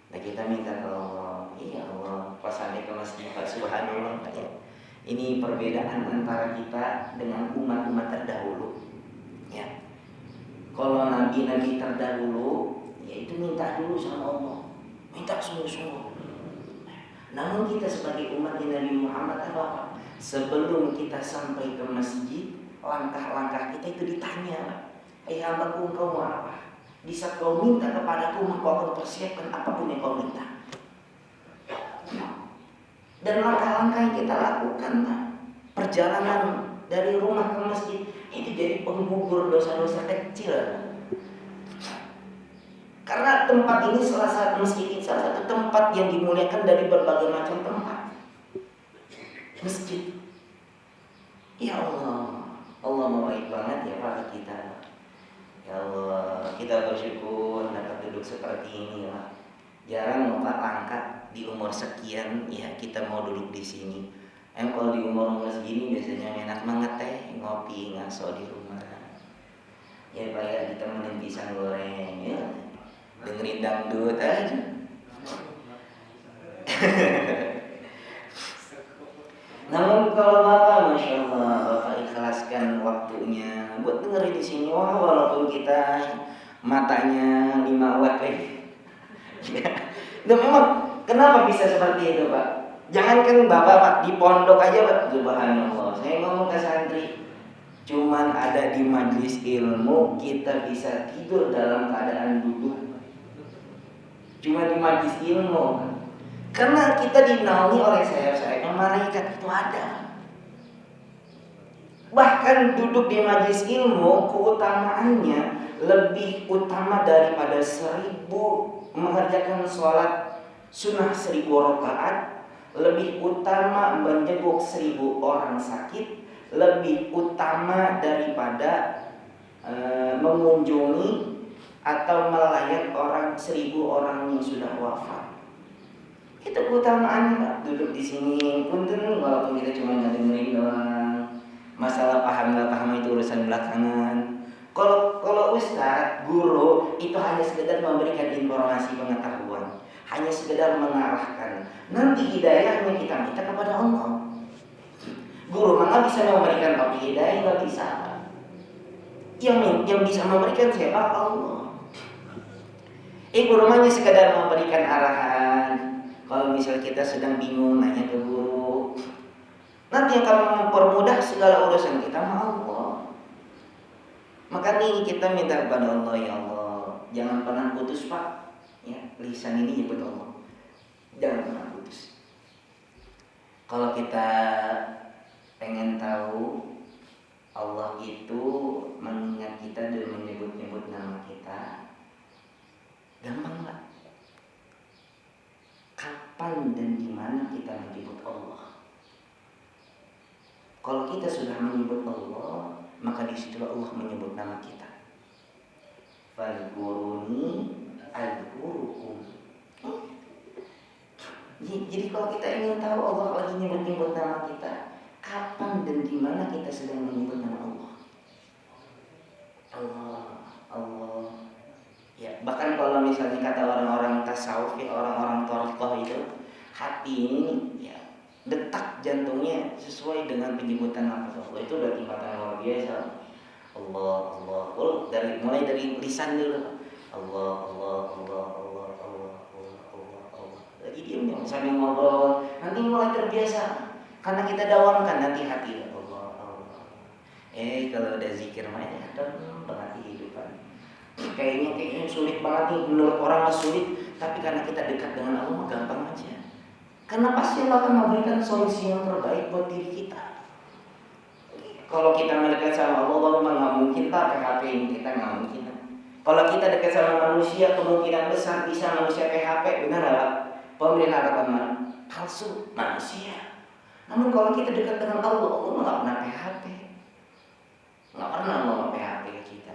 Nah kita minta ke Allah, Ya Allah, pas sampai ke masjid Pak, subhanallah Pak ya. Ini perbedaan antara kita dengan umat-umat terdahulu. Ya. Kalau nabi-nabi terdahulu, yaitu minta dulu sama Allah, minta sungguh-sungguh. Namun kita sebagai umat Nabi Muhammad apa? Sebelum kita sampai ke masjid, langkah-langkah kita itu ditanya, hambaku engkau mau apa? Di saat kau minta kepadaku, maka akan persiapkan apapun yang kau minta. Dan langkah-langkah yang kita lakukan, Pak, perjalanan dari rumah ke masjid itu jadi penggugur dosa-dosa kecil. Karena tempat ini salah satu tempat yang dimuliakan dari berbagai macam tempat. Masjid. Ya Allah, Allah mau baik banget ya Pak kita. Ya Allah, kita bersyukur dapat duduk seperti ini ya. Jarang Pak angkat di umur sekian ya kita mau duduk di sini. Kalau di umur segini biasanya enak banget ngopi ngaso di rumah. Ya Pak ya, ditemenin pisang goreng ya. Dengerin dangdut aja. Namun kalau Bapak, Masya Allah, Bapak ikhlaskan waktunya buat dengerin di sini, walaupun kita matanya 5 watt Dan memang kenapa bisa seperti itu Pak? Jangankan Bapak Pak, di pondok aja Pak, subhanallah. Saya ngomong ke santri, cuman ada di majelis ilmu kita bisa tidur dalam keadaan duduk. Cuma di majelis ilmu. Karena kita dinaungi oleh sayap-sayap yang malaikat itu ada. Bahkan duduk di majelis ilmu keutamaannya lebih utama daripada 1000 mengerjakan sholat sunnah 1000 rakaat, lebih utama menjenguk 1000 orang sakit, lebih utama daripada mengunjungi atau melayat 1000 orang yang sudah wafat. Itu keutamaannya Pak. Duduk di sini punten walaupun kita cuma dengerin doang. Masalah paham nggak paham itu urusan belakangan. Kalau ustadz, guru itu hanya sekedar memberikan informasi pengetahuan, hanya sekedar mengarahkan. Nanti hidayahnya kita minta kepada Allah. Guru mana bisa memberikan taufiq hidayah, nggak bisa. Yang bisa memberikan siapa? Allah. Guru hanya sekedar memberikan arahan. Kalau misalnya kita sedang bingung nanya ke guru, nanti yang akan mempermudah segala urusan kita Allah. Maka ini kita minta kepada Allah, ya Allah, jangan pernah putus Pak. Ya, lisan ini nyebut Allah. Jangan pernah putus. Kalau kita pengen tahu Allah itu mengingat kita dan menyebut-nyebut nama kita, gampang Pak. Kapan dan di mana kita menyebut Allah? Kalau kita sudah menyebut Allah, maka disitulah Allah menyebut nama kita. Fadhkuruni adhkurukum. Jadi kalau kita ingin tahu Allah lagi nyebut-nyebut nama kita, kapan dan di mana kita sedang menyebut nama Allah? Allah. Ya, bahkan kalau misalnya kata orang-orang tasawuf, ya, orang-orang thariqah itu, hati ini ya detak jantungnya sesuai dengan penyebutan nama Allah. Itu udah tingkatan luar biasa. Allah. Mulai dari lisan dulu. Allah. Lagi diam sambil ngobrol, nanti mulai terbiasa. Karena kita dawamkan nanti hati Allah. Kalau udah zikir mah banget kehidupan. Kayaknya sulit banget nih, menurut orang mah sulit, tapi karena kita dekat dengan Allah gampang aja. Karena pasti Allah akan memberikan solusi yang terbaik buat diri kita. Kalau kita mendekat sama Allah memang nggak mungkin Pak PHP ini, kita nggak mungkin. Kalau kita dekat sama manusia, kemungkinan besar bisa manusia PHP, benar nggak? Pemerintah harapan palsu manusia. Namun kalau kita dekat dengan Allah nggak pernah PHP, nggak pernah mau PHP kita.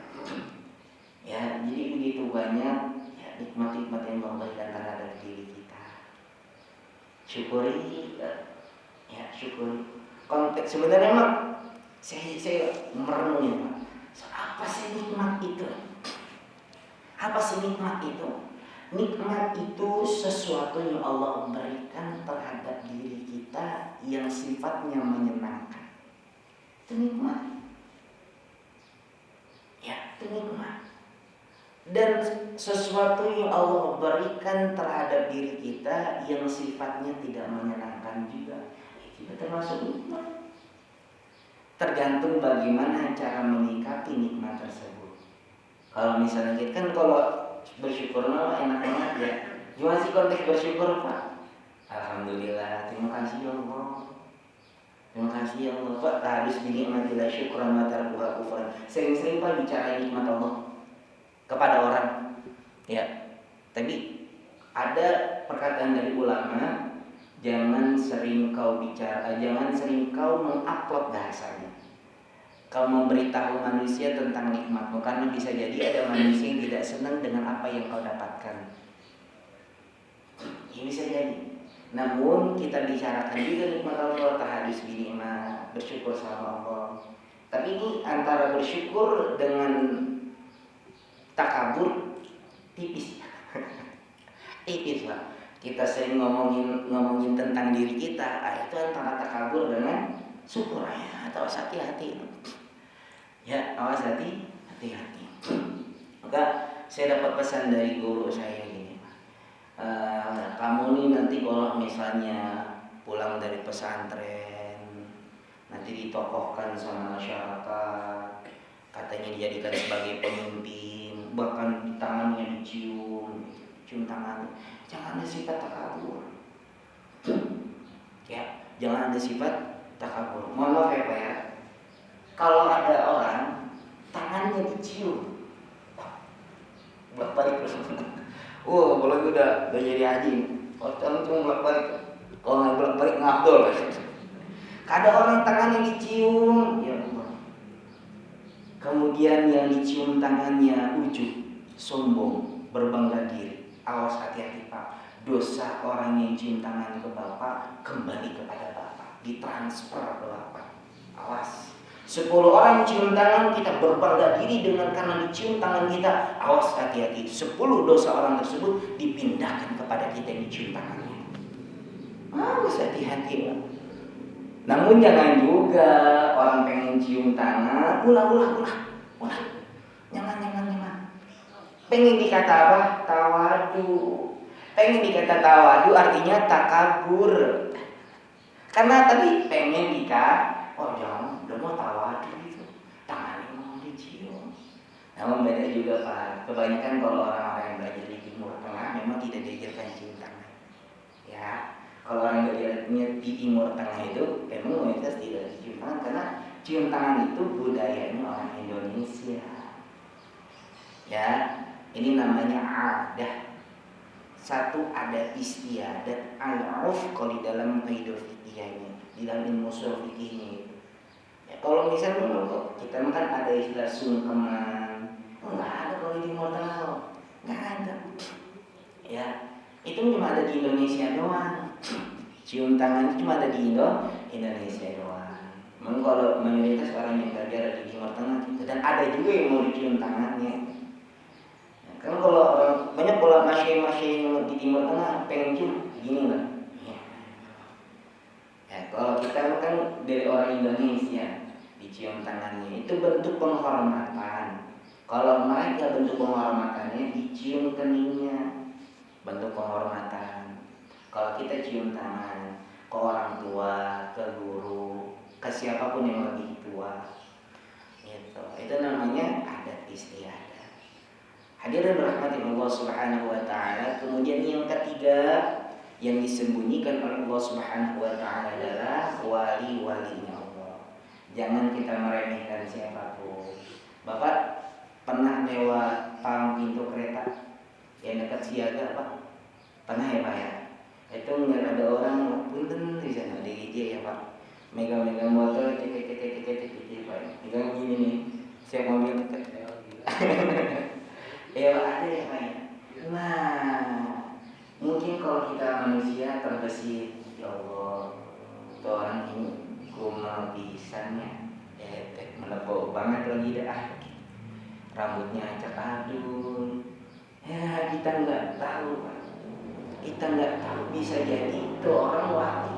Ya, jadi begitu banyak ya, nikmat-nikmat yang Allah berikan terhadap diri kita. Syukuri, ya syukuri. Konteks sebenarnya Mak, saya merenungin Mak. Apa sih nikmat itu? Apa sih nikmat itu? Nikmat itu sesuatu yang Allah berikan terhadap diri kita yang sifatnya menyenangkan. Itu nikmat. Ya, itu nikmat. Dan sesuatu yang Allah berikan terhadap diri kita yang sifatnya tidak menyenangkan juga, itu termasuk nikmat. Tergantung bagaimana cara menyikapi nikmat tersebut. Kalau misalnya kita kan kalau bersyukur mah enak banget ya. Gimana sih konteks bersyukur Pak? Alhamdulillah, terima kasih ya Allah. Terima kasih ya Allah Pak. Habis binikmatillah syukran wa tarkuha kufran. Sering-sering Pak bicara nikmat Allah kepada orang. Ya. Tapi ada perkataan dari ulama, jangan sering kau mengupload bahasanya. Kau memberitahu manusia tentang nikmatmu, karena bisa jadi ada manusia yang tidak senang dengan apa yang kau dapatkan. Ini bisa jadi. Namun kita bicarakan juga nikmat Allah, tahadus binikmat, bersyukur sama Allah. Tapi ini antara bersyukur dengan takabur tipis. Tipis Pak. Kita sering ngomongin tentang diri kita, itu antara takabur dengan syukur ya. Atau hati-hati. Ya, awas hati-hati. Maka saya dapat pesan dari guru saya gini, kamu nih nanti kalau misalnya pulang dari pesantren, nanti ditokohkan sama masyarakat, katanya dijadikan sebagai pemimpin, bahkan tangannya cium tangan, jangan ada sifat takabur. Ya, jangan ada sifat takabur. Mohon maaf ya Pak ya. Kalau ada orang tangannya dicium, bolak-balik terus. Kalau udah jadi haji, orang cuma bolak-balik. Kalau nggak bolak-balik ngabdol. Ada orang tangannya dicium, ya Allah. Kemudian yang dicium tangannya ujub, sombong, berbangga diri. Awas hati-hati Pak. Dosa orang yang cium tangan ke Bapak kembali kepada Bapak, ditransfer ke Bapak. Awas. 10 orang cium tangan kita berbangga diri dengan karena dicium tangan kita, awas hati-hati. 10 dosa orang tersebut dipindahkan kepada kita yang dicium tangannya. Awas hati-hati Pak. Namun jangan juga orang pengen cium tangan, ulah. Jangan. Pengen dikata apa? Tawadu. Pengen dikata tawadu artinya takabur. Karena tadi pengen jangan, udah mau tawadu gitu, tangannya mau dicium. Namun beda juga Pak. Kebanyakan kalau orang-orang yang belajar di Timur Tengah memang tidak diajarkan cium tangan. Ya, kalau orang belajarnya di Timur Tengah itu memang mayoritas tidak cium tangan, karena cium tangan itu budayanya orang Indonesia. Ya, ini namanya adah. Satu adat istiadat al-urf kalau di dalam kaidah fikihnya, di dalam ilmu ushul fikihnya. Ya, kalau misalnya kita kan ada istilah sungkeman, nggak ada kalau di Timur Tengah loh, nggak ada. Ya, itu cuma ada di Indonesia doang. Cium tangan itu cuma ada di Indonesia doang. Memang kalau mayoritas orang yang belajar di Timur Tengah gitu, dan ada juga yang mau dicium tangannya. Ya, kan kalau banyak pola masing-masing di Timur Tengah pengen cium gini lah. Ya, kalau kita kan dari orang Indonesia dicium tangannya itu bentuk penghormatan. Kalau mereka bentuk penghormatannya dicium keningnya, bentuk penghormatan. Kalau kita cium tangan ke orang tua, ke guru, ke siapapun yang lebih tua, itu namanya adat istiadat. Hadirin rahmati Allah Subhanahu wa taala. Kemudian yang ketiga yang disembunyikan oleh Allah Subhanahu wa taala adalah wali-walinya Allah. Jangan kita meremehkan siapapun. Bapak pernah lewat palang pintu kereta yang dekat Siaga Pak? Pernah ya Pak ya? Itu ngeliat ada orang punten di sana di DJ ya Pak. Megang-megang motor titik Pak. Megang gini nih. Siap mobil ya ada ya Pak ya? Nah, mungkin kalau kita manusia terbesit, ya Allah, itu orang ini kumal pisannya, melepok banget lagi dah. Rambutnya acak adul, Ya kita nggak tahu, kita nggak tahu, bisa jadi itu orang wali.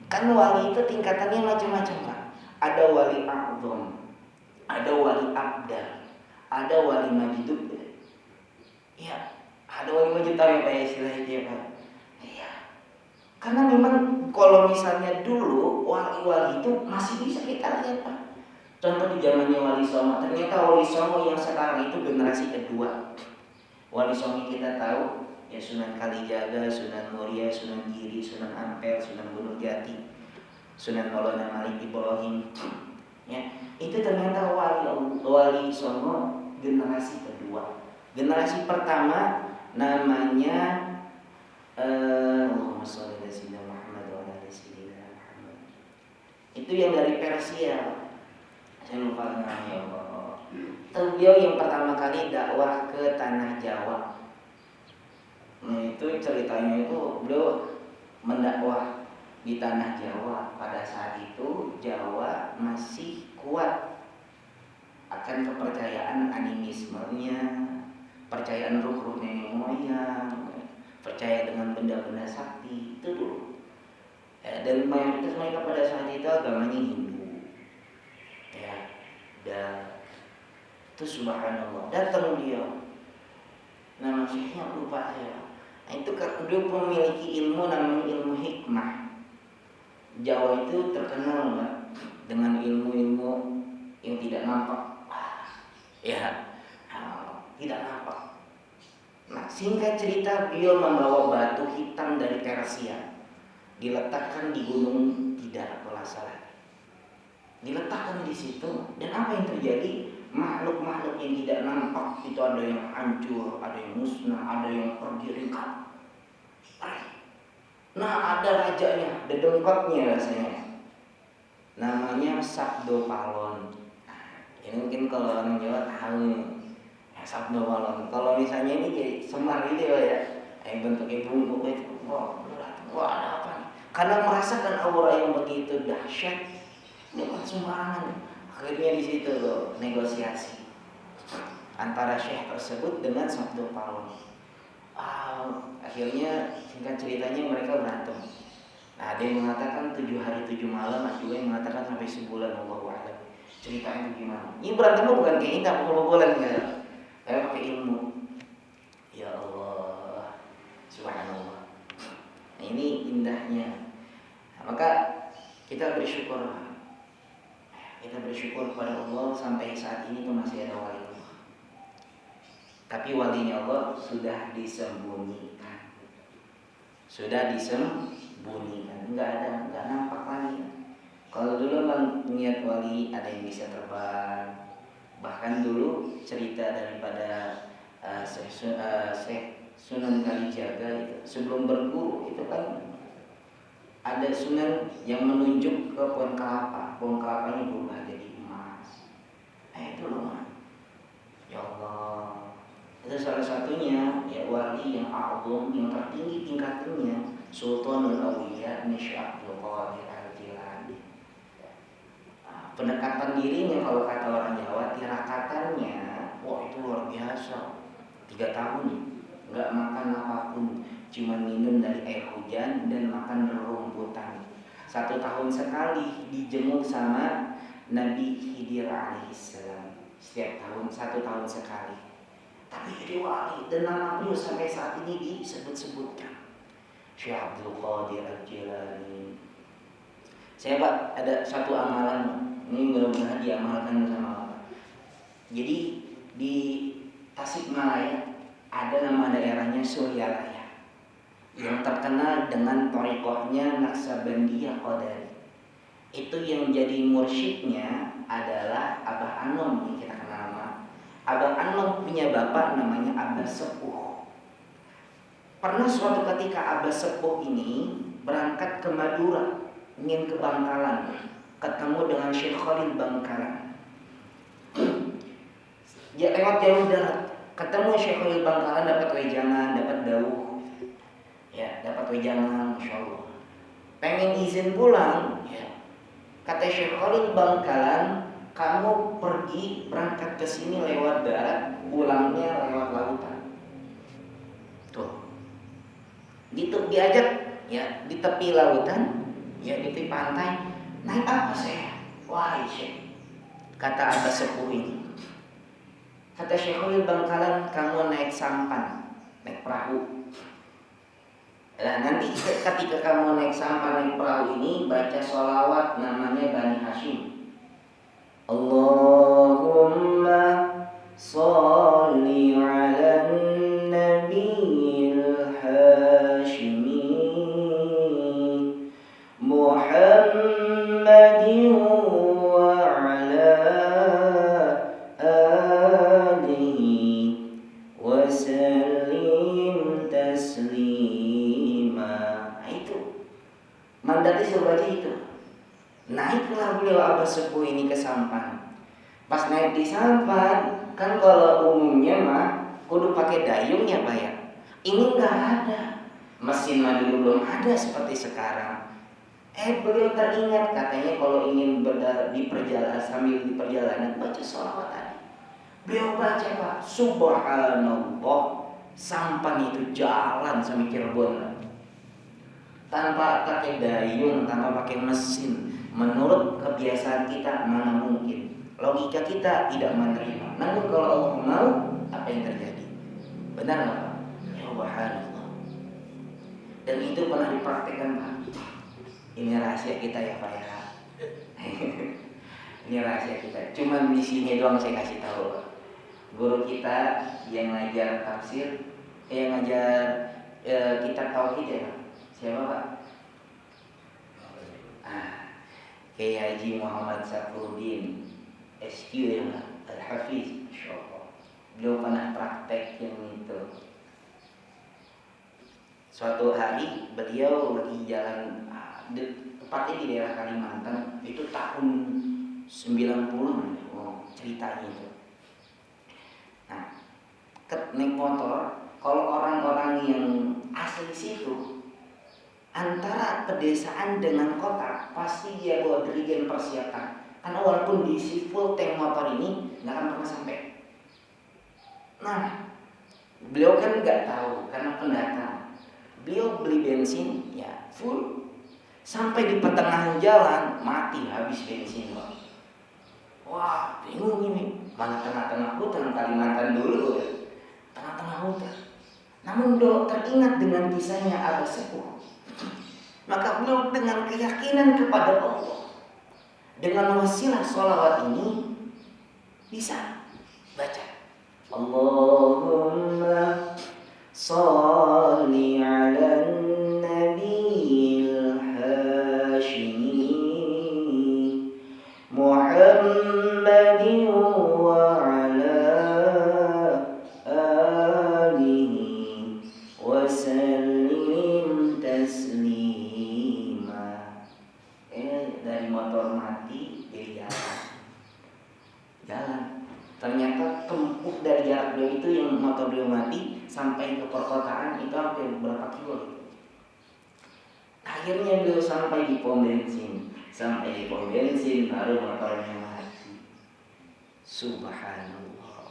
Kan wali itu tingkatannya macam-macam Pak. Ada wali a'zam, ada wali abdal, ada wali majdub. Ya, ada wali majdub tahu ya Pak istilah itu ya Pak. Iya. Karena memang kalau misalnya dulu wali-wali itu masih bisa kita lihat Pak. Contoh di zamannya Wali Songo, ternyata Wali Songo yang sekarang itu generasi kedua. Wali Songo kita tahu ya Sunan Kalijaga, Sunan Muria, Sunan Giri, Sunan Ampel, Sunan Gunung Jati, Sunan Maulana Malik Ibrahim. Ya, itu ternyata Wali Songo generasi kedua. Generasi pertama namanya Allahumma sholli ala sayyidina Muhammad wa ala ali sayyidina Muhammad. Itu yang dari Persia. Saya lupa namanya ya Allah. Beliau yang pertama kali dakwah ke tanah Jawa. Nah itu ceritanya itu beliau mendakwah di tanah Jawa. Pada saat itu Jawa masih kuat akan kepercayaan animismenya, percayaan ruh-ruh nenek moyang, percaya dengan benda-benda sakti itu dulu. Dan mayoritas mereka pada saat itu agamanya Hindu. Dan itu subhanallah datang dia, nama syekhnya lupa saya. Nah, itu kan dia memiliki ilmu namanya ilmu hikmah. Jawa itu terkenal Mbak dengan ilmu-ilmu yang tidak nampak. Ya, tidak nampak. Nah, singkat cerita beliau membawa batu hitam dari Persia, diletakkan di gunung Tidar kalau salah. Diletakkan di situ, dan apa yang terjadi? Makhluk-makhluk yang tidak nampak itu ada yang hancur, ada yang musnah, ada yang pergi ringkat. Nah ada rajanya, dedengkotnya rasanya, namanya Sabdo Palon. Ini mungkin kalau orang Jawa tahu ya, Sabdo Palon. Kalau misalnya ini jadi Semar gitu ya, yang bentuknya bungkuk itu, wah ada apa nih? Karena merasakan aura yang begitu dahsyat, bukan sembarangan. Akhirnya di situ loh negosiasi antara syekh tersebut dengan Sabdo Palon. Akhirnya singkat ceritanya mereka berantem. Nah, ada yang mengatakan 7 hari 7 malam, ada juga yang mengatakan sampai sebulan. Allahu a'lam. Ceritanya gimana? Ini berantemnya bukan kayak kita pukul-pukulan enggak. Kayak pakai ilmu. Ya Allah, subhanallah. Nah, ini indahnya. Nah, maka kita bersyukur. Kita bersyukur kepada Allah sampai saat ini tuh masih ada wali Allah. Tapi walinya Allah sudah disembunyikan. Sudah disembunyikan. Enggak nampak lagi. Kalau dulu melihat wali ada yang bisa terbang. Bahkan dulu cerita daripada Syekh Sunan Kalijaga itu sebelum berguru itu kan ada sunan yang menunjuk ke pohon kelapa kelapanya berubah jadi emas. Itu loh, ya Allah. Itu salah satunya ya wali yang agung, yang tertinggi tingkatannya, Sultanul Auliya Syekh Abdul Qadir Al-Jilani. Pendekatan dirinya kalau kata orang Jawa, tirakatannya, wah itu luar biasa. 3 tahun nggak makan apapun, cuma minum dari air hujan dan makan rerumputan. 1 tahun sekali dijenguk sama Nabi Khidir alaihissalam. Setiap tahun 1 tahun sekali. Tapi jadi wali dan nama beliau sampai saat ini disebut-sebutkan. Syekh Abdul Qadir Al-Jilani. Saya Pak ada satu amalan, ini mudah-mudahan diamalkan bersama Bapak. Jadi di Tasikmalaya ada nama daerahnya Suryalaya yang terkenal dengan thariqahnya Naksabandiyah Qadari. Itu yang jadi mursyidnya adalah Abah Anom yang kita kenal. Abah Anom punya bapak namanya Abah Sepuh. Pernah suatu ketika Abah Sepuh ini berangkat ke Madura, ingin ke Bangkalan, ketemu dengan Syekh Khalil Bangkalan. Dia lewat jalur darat, ketemu Syekh Khalil Bangkalan, dapat wejangan, dapat dawuh. Ya, dapat wejangan, Masya Allah. Pengen izin pulang, ya. Kata Syekh Khalil Bangkalan, kamu pergi pergi berangkat ke sini lewat darat, pulangnya lewat lautan. Tuh. Diajak ya di tepi lautan, ya di tepi pantai. Naik apa saya? Wah, Syekh. Kata Abah Sepuh ini. Kata Syekhul Bangkalan, kamu naik sampan, naik perahu. Nah, nanti ketika kamu naik sampan, naik perahu ini, baca sholawat namanya Bani Hashim. Allahumma sholli ala nabiyil hashimi Muhammadin wa ala alihi wa sallim taslima. Nah, itu mandatnya suruh baca itu. Naiklah beliau Abah Sepuh ini ke sampan. Pas naik di sampan, kan kalau umumnya mah kudu pakai dayung ya Pak ya. Ini nggak ada, mesin mah dulu belum ada seperti sekarang. Beliau teringat katanya kalau ingin di perjalanan, sambil di perjalanan baca sholawat tadi. Beliau baca Pak, Subhanallah, sampan itu jalan sampai Cirebon tanpa pakai dayung, tanpa pakai mesin. Menurut kebiasaan kita mana mungkin, logika kita tidak menerima. Namun kalau Allah mau, apa yang terjadi? Benar nggak Pak? Subhanallah. Dan itu pernah dipraktekkan Pak. Ini rahasia kita ya Pak ya. Ini rahasia kita. Cuman di sini doang saya kasih tahu Pak. Guru kita yang ngajar tafsir, yang ngajar kitab tauhid ya Pak. Siapa Pak? Kiai Haji Muhammad Safuddin SQ ya Pak, Al-Hafiz, insyaallah. Beliau pernah praktek yang itu. Suatu hari beliau lagi jalan, tepatnya di daerah Kalimantan, itu tahun 90-an, ceritanya itu. Nah, naik motor, kalau orang-orang yang asli situ, antara pedesaan dengan kota pasti dia bawa dirigen persiapan. Karena walaupun diisi full tank motor ini nggak akan pernah sampai. Nah, beliau kan nggak tahu karena pendatang. Beliau beli bensin ya full. Sampai di pertengahan jalan mati habis bensin Pak. Wah, bingung ini. Mana tengah-tengah hutan Kalimantan dulu ya. Tengah-tengah hutan. Namun beliau teringat dengan kisahnya Abah Sepuh. Maka beliau dengan keyakinan kepada Allah, dengan wasilah sholawat ini bisa baca Allahumma sholli ala nabiyil hashimi Muhammadin wa ala alihi wa sallim taslima. Dari motor mati jadi jalan. Ternyata tempuh dari jarak beliau itu yang motor beliau mati sampai ke perkotaan itu hampir berapa kilo. Akhirnya beliau sampai di pom bensin. Sampai di pom bensin baru motornya mati. Subhanallah.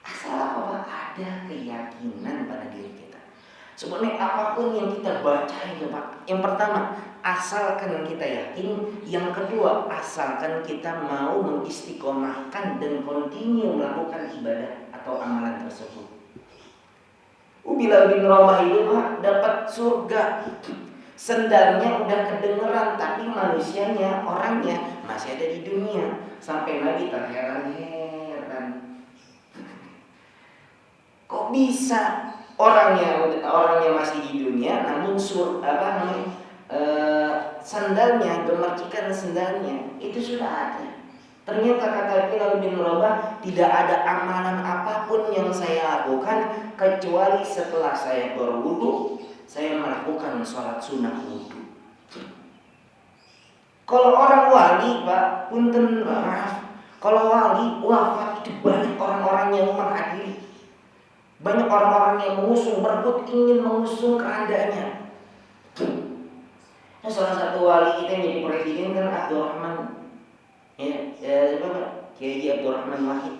Asal apa? Ada keyakinan pada diri kita. Sebenarnya apapun yang kita baca itu Pak, yang pertama asalkan kita yakin, yang kedua asalkan kita mau mengistiqomahkan dan continue melakukan ibadah atau amalan tersebut. Bilal bin Rabah itu Pak dapat surga, sendalnya udah kedengeran tapi manusianya, orangnya masih ada di dunia. Sampai Nabi terheran-heran, kok bisa orangnya masih di dunia namun sandalnya, gemercikan sandalnya itu sudah ada. Ternyata kata Bilal bin Rabah, tidak ada amalan apapun yang saya lakukan kecuali setelah saya berwudu saya melakukan sholat sunnah wudu. Kalau orang wali Pak, punten maaf, kalau wali wafat itu banyak orang-orang yang menghadiri, banyak orang-orang yang berebut ingin mengusung kerandanya. Nah, salah satu wali kita yang jadi presiden kan Abdurrahman, Kiai Kiai Abdurrahman Wahid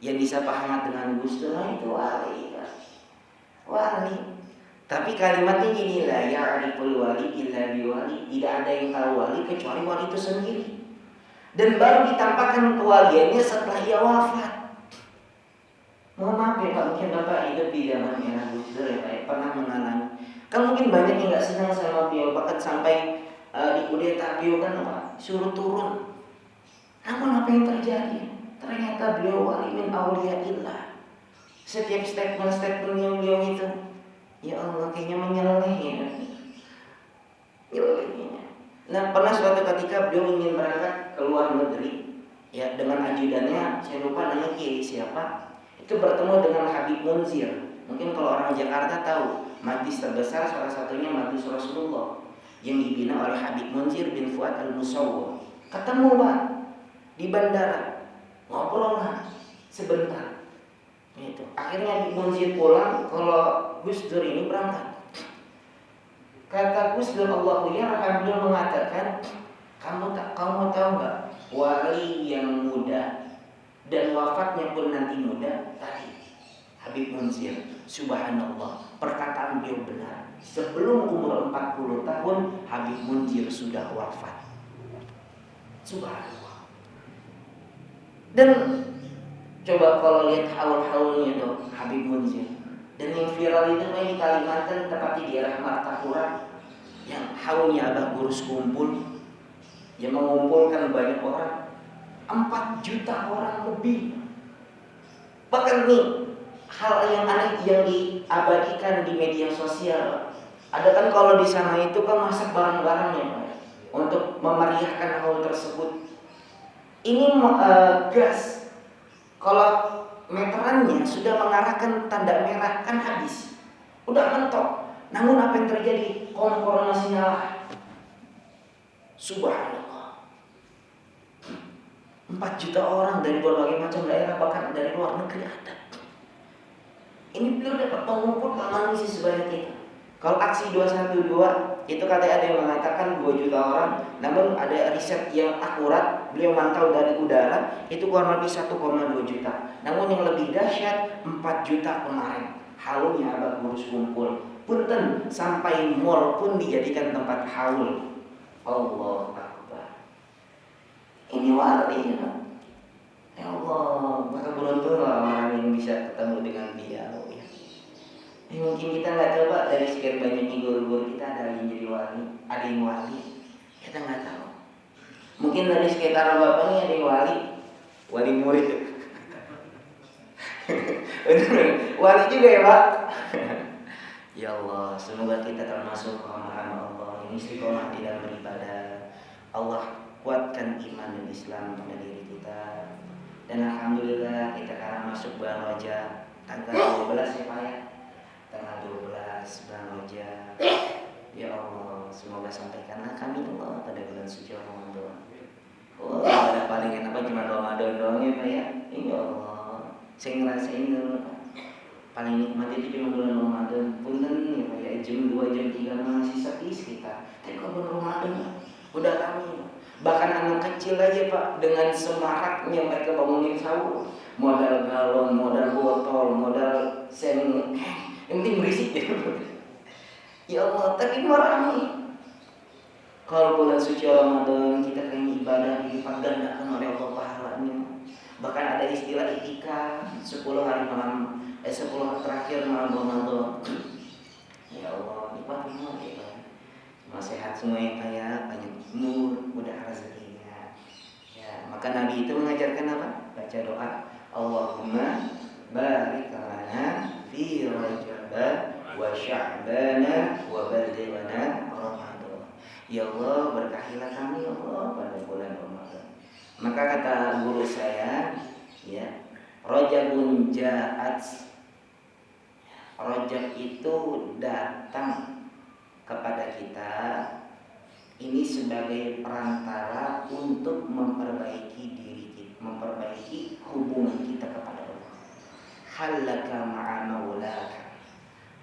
yang disapa hangat dengan Gus Dur itu wali, wali. Tapi kalimatnya gini, la ya'riful wali illa biwali. Tidak ada yang tahu wali kecuali wali itu sendiri. Dan baru ditampakkan kewaliannya setelah ia wafat. Mohon maaf ya Pak, mungkin Bapak hidup di zaman era Gus Dur ya Pak, ya, pernah mengalami. Kan mungkin banyak yang nggak senang sama beliau, bahkan sampai di kudeta beliau kan Pak, suruh turun. Namun apa yang terjadi? Ternyata beliau wali min auliyaillah. Setiap statement yang beliau itu, ya Allah kayaknya menyeleh ya. Nah pernah suatu ketika beliau ingin berangkat ke luar negeri, ya dengan ajudannya, saya lupa namanya Kiai siapa, itu bertemu dengan Habib Munzir. Mungkin kalau orang Jakarta tahu, majlis terbesar salah satunya majlis Rasulullah yang dibina oleh Habib Munzir bin Fuad al-Musawwir. Ketemu Pak di bandara, ngobrol lah sebentar. Itu. Akhirnya Habib Munzir pulang, kalau Gus Dur ini berangkat. Kata Gus Dur Allahu yarham, beliau mengatakan, kamu tahu nggak wali yang muda dan wafatnya pun nanti muda tadi Habib Munzir. Subhanallah, perkataan beliau benar. Sebelum umur 40 tahun Habib Munzir sudah wafat. Subhanallah. Dan coba kalau lihat haul-haulnya itu Habib Munzir. Dan yang viral itu di Kalimantan, tepatnya di daerah Martapura, yang haulnya Abah Gurus kumpul, yang mengumpulkan banyak orang, 4 juta orang lebih. Bahkan nih hal yang aneh yang diabadikan di media sosial. Ada kan kalau di sana itu kan masak barang-barangnya Pak, untuk memeriahkan haul tersebut. Ini gas. Kalau meterannya sudah mengarahkan tanda merah kan habis, udah mentok. Namun apa yang terjadi? Kompor masih nyala. Subhanallah. 4 juta orang dari berbagai macam daerah, bahkan dari luar negeri ada. Ini beliau dapat mengumpul manusia sebanyak itu. Kalau aksi 212 itu katanya ada yang mengatakan 2 juta orang, namun ada riset yang akurat, beliau mantau dari udara itu kurang lebih 1,2 juta. Namun yang lebih dahsyat 4 juta kemarin. Haulnya Abah Gurus kumpul. Punten sampai mall pun dijadikan tempat haul. Allah Akbar. Ini wali ya. Ya Allah, maka beruntunglah orang yang bisa ketemu dengan beliau ya. Mungkin kita nggak tahu Pak, dari sekian banyaknya guru-guru kita ada yang jadi wali, ada yang wali, kita nggak tahu. Mungkin dari sekitar bapaknya ada yang wali murid. Wali juga ya Pak. Ya Allah, semoga kita termasuk orang-orang Allah yang istiqomah di dalam beribadah. Allah kuatkan iman dan Islam pada diri kita. Dan alhamdulillah kita sekarang masuk bulan Rajab, tanggal 12 ya Pak ya. Tanggal 12 bulan Rajab. Ya Allah, semoga sampaikanlah kami Allah pada bulan suci Ramadan. Oh, ada paling enak apa cuma Ramadan doang ya Pak ya. Ya Allah, saya ngerasain dulu Pak. Paling nikmat itu cuma bulan Ramadan. Punten ya Pak ya, jam 2 jam 3 masih sepi kita. Tapi kalau bulan Ramadan udah kami. Bahkan anak kecil aja Pak, dengan semaraknya mereka bangunin sahur, modal galon, modal botol, modal sen, yang penting berisik ya. Ya Allah, tapi marah. Kalau bulan suci Ramadan kita kayaknya ibadah dilipat gandakan oleh Allah pahalanya. Bahkan ada istilah itikaf 10 hari malam, 10 hari terakhir malam Ramadan. Ya Allah, nikmat ya Pak. Semua sehat semua yang kaya, banyak umur, mudah rezekinya. Ya, maka Nabi itu mengajarkan apa? Baca doa, Allahumma barik lana fi Rajab wa Sya'ban wa ballighna Ramadan. Ya Allah, berkahilah kami ya Allah pada bulan Ramadan. Maka kata guru saya, ya, Rajabun ja'at. Rajab itu datang kepada kita ini sebagai perantara untuk memperbaiki diri kita, memperbaiki hubungan kita kepada Allah. Halaka ma'a maulaka.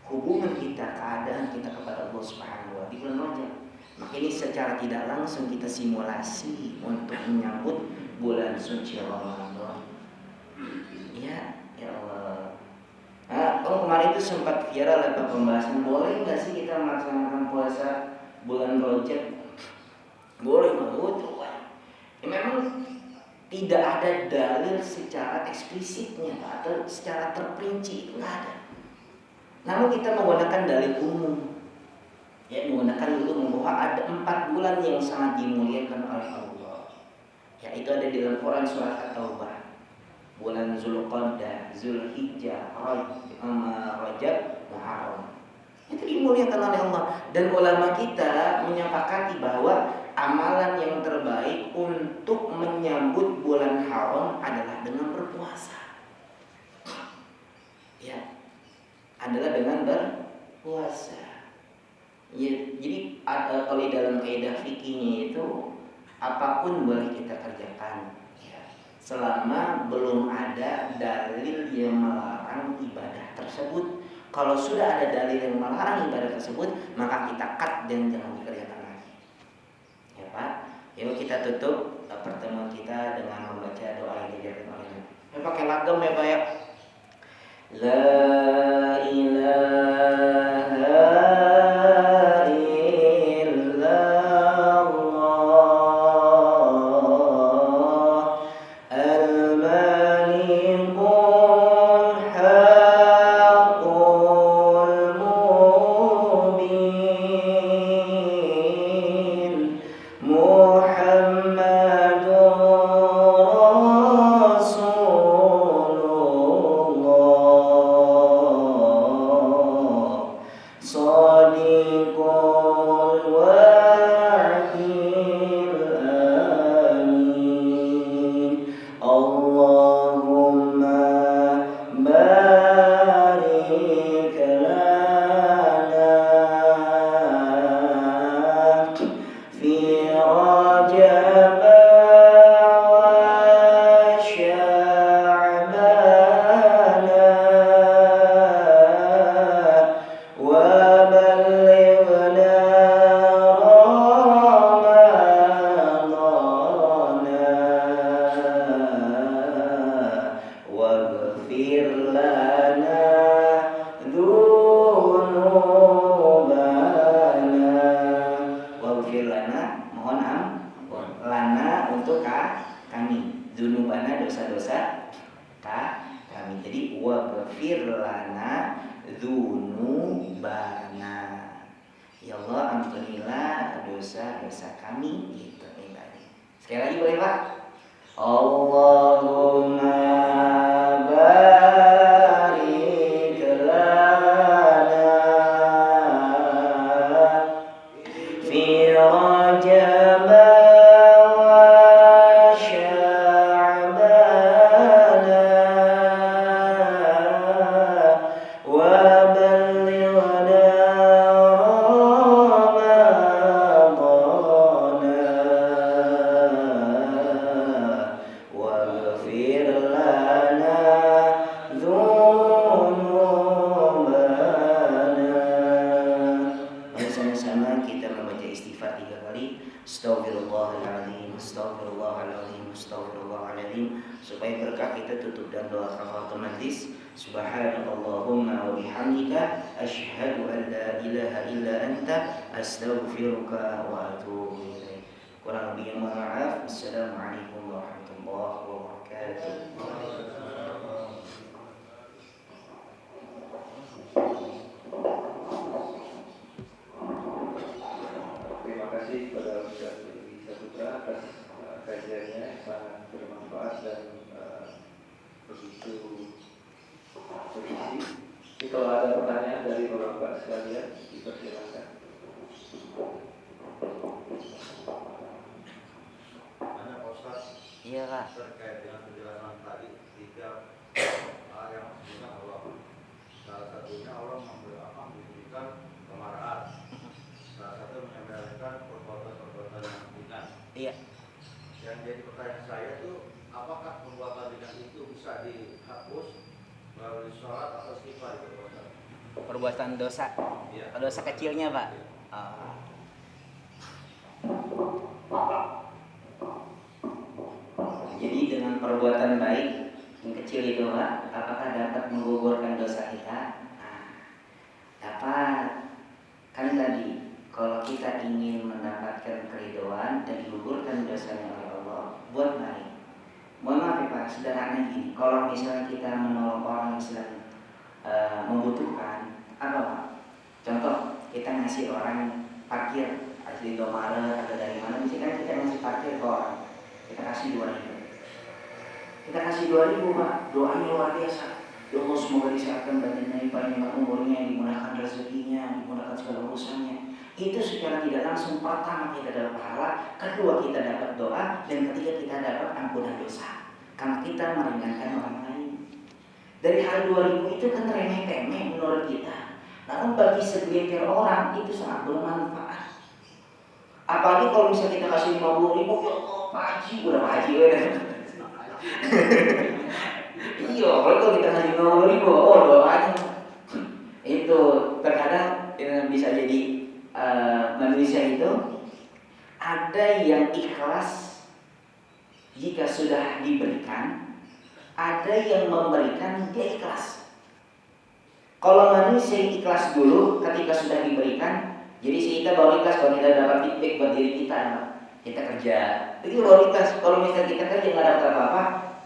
Hubungan kita, keadaan kita kepada Allah Subhanahu wa taala di bulan Rajab. Maka ini secara tidak langsung kita simulasi untuk menyambut bulan suci Ramadan. Ya, ya Allah. Kemarin itu sempat viral apa pembahasan, boleh nggak sih kita melaksanakan puasa bulan Rajab? Boleh nggak? Tuh, ya memang tidak ada dalil secara eksplisitnya atau secara terperinci, itu nggak ada. Namun kita menggunakan dalil umum, ya menggunakan dalil umum bahwa ada 4 bulan yang sangat dimuliakan oleh Allah. Ya itu ada di dalam Quran surat At-Taubah. Bulan Zulqa'dah, Zulhijjah, Rajab, Muharram. Itu dimuliakan oleh Allah. Dan ulama kita menyepakati bahwa amalan yang terbaik untuk menyambut bulan haram adalah dengan berpuasa. Ya, adalah dengan berpuasa. Ya, jadi kalau di dalam kaidah fikihnya itu apapun boleh kita kerjakan. Selama belum ada dalil yang melarang ibadah tersebut. Kalau sudah ada dalil yang melarang ibadah tersebut, maka kita cut dan jangan dikerjakan lagi. Ya Pak, yuk kita tutup pertemuan kita dengan membaca doa yang diajarkan oleh Nabi. Pakai lagam ya Pak ya. La ilaha terkait dengan penjelasan tadi tiga hal yang maksudnya Allah. Salah satunya Allah memberikan kemarahan. Salah satu menyembelihkan perbuatan-perbuatan yang ringan. Iya. Yang jadi pertanyaan saya itu, apakah perbuatan ringan itu bisa dihapus melalui sholat atau istighfar itu? Perbuatan dosa. Iya. Dosa kecilnya Pak. Iya. perbuatan baik yang kecil itu Pak, apakah dapat menggugurkan dosa kita? Nah, dapat. Kan tadi kalau kita ingin mendapatkan keridhaan dan digugurkan dosanya oleh Allah, buat baik. Mohon maaf ya Pak, sederhana gini. Kalau misalnya kita menolong orang yang sedang membutuhkan, apa Pak? Contoh, kita ngasih orang parkir asli Indomaret atau dari mana, misalkan kita ngasih parkir ke orang, kita kasih 2.000. Kita kasih 2.000 Pak, doanya luar biasa. Ya Allah semoga disehatkan badannya, panjang umurnya, dimudahkan rezekinya, dimudahkan segala urusannya. Itu secara tidak langsung pertama kita dapat pahala, kedua kita dapat doa, dan ketiga kita dapat ampunan dosa. Karena kita meringankan orang lain. Dari hal 2.000 itu kan remeh-temeh menurut kita. Namun bagi segelintir orang itu sangat bermanfaat. Apalagi kalau misalnya kita kasih 50.000, ya Allah Pak Haji, udah Pak Haji udah. Iya, kalau kita kasih 50.000, oh doanya. Itu terkadang bisa jadi manusia itu ada yang ikhlas jika sudah diberikan, ada yang memberikan dia ikhlas. Kalau manusia ikhlas dulu ketika sudah diberikan, jadi kita baru ikhlas kalau kita dapat feedback buat diri kita, kita kerja, itu baru ikhlas. Kalau misalnya kita kerja nggak dapat apa-apa,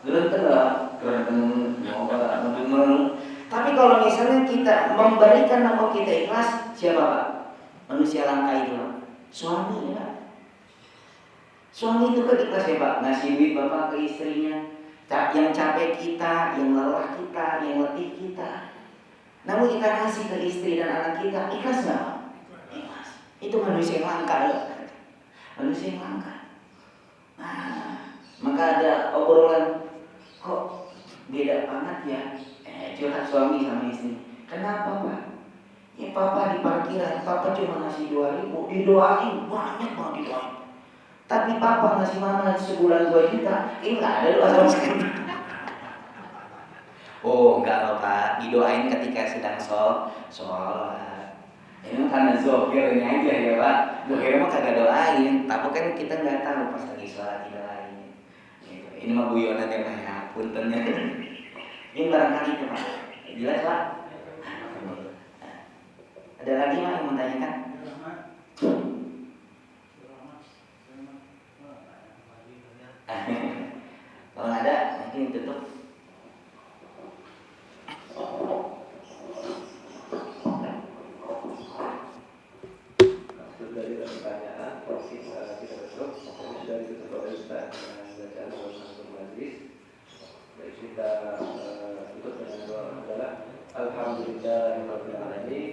gerenteng. Tapi kalau misalnya kita memberikan namun kita ikhlas, siapa Pak? Manusia langka itu Pak. Suami ya Pak. Suami itu kan ikhlas ya Pak, ngasih duit Bapak ke istrinya, yang capek kita, yang lelah kita, yang letih kita. Namun kita kasih ke istri dan anak kita, ikhlas nggak Pak? Ikhlas. Itu manusia yang langka ya. Manusia yang langka. Nah, maka ada obrolan, kok beda banget ya? Curhat suami sama istri. Kenapa Pak? Ya Papa di parkiran, Papa cuma ngasih 2.000, didoain, banyak banget didoain. Tapi Papa ngasih Mama sebulan 2 juta, ini nggak ada doa sama sekali. Oh enggak loh Pak, didoain ketika sedang sholat. Ini karena zokirnya aja ya Pak. Zokirnya mah kagak doain, tapi kan kita nggak tahu pas lagi sholat didoain. Gitu. Ini mah guyonan ya Pak ya, puntennya. Ini barangkali itu Pak. Jelas Pak? Ada lagi Pak yang mau tanyakan? Kalau ada mungkin tutup. Dari pertanyaan, mungkin kita tutup. Sudah ditutup oleh Ustaz bacaan doa majlis. Baik, kita tutup dengan doa adalah Alhamdulillahirabbil alamin.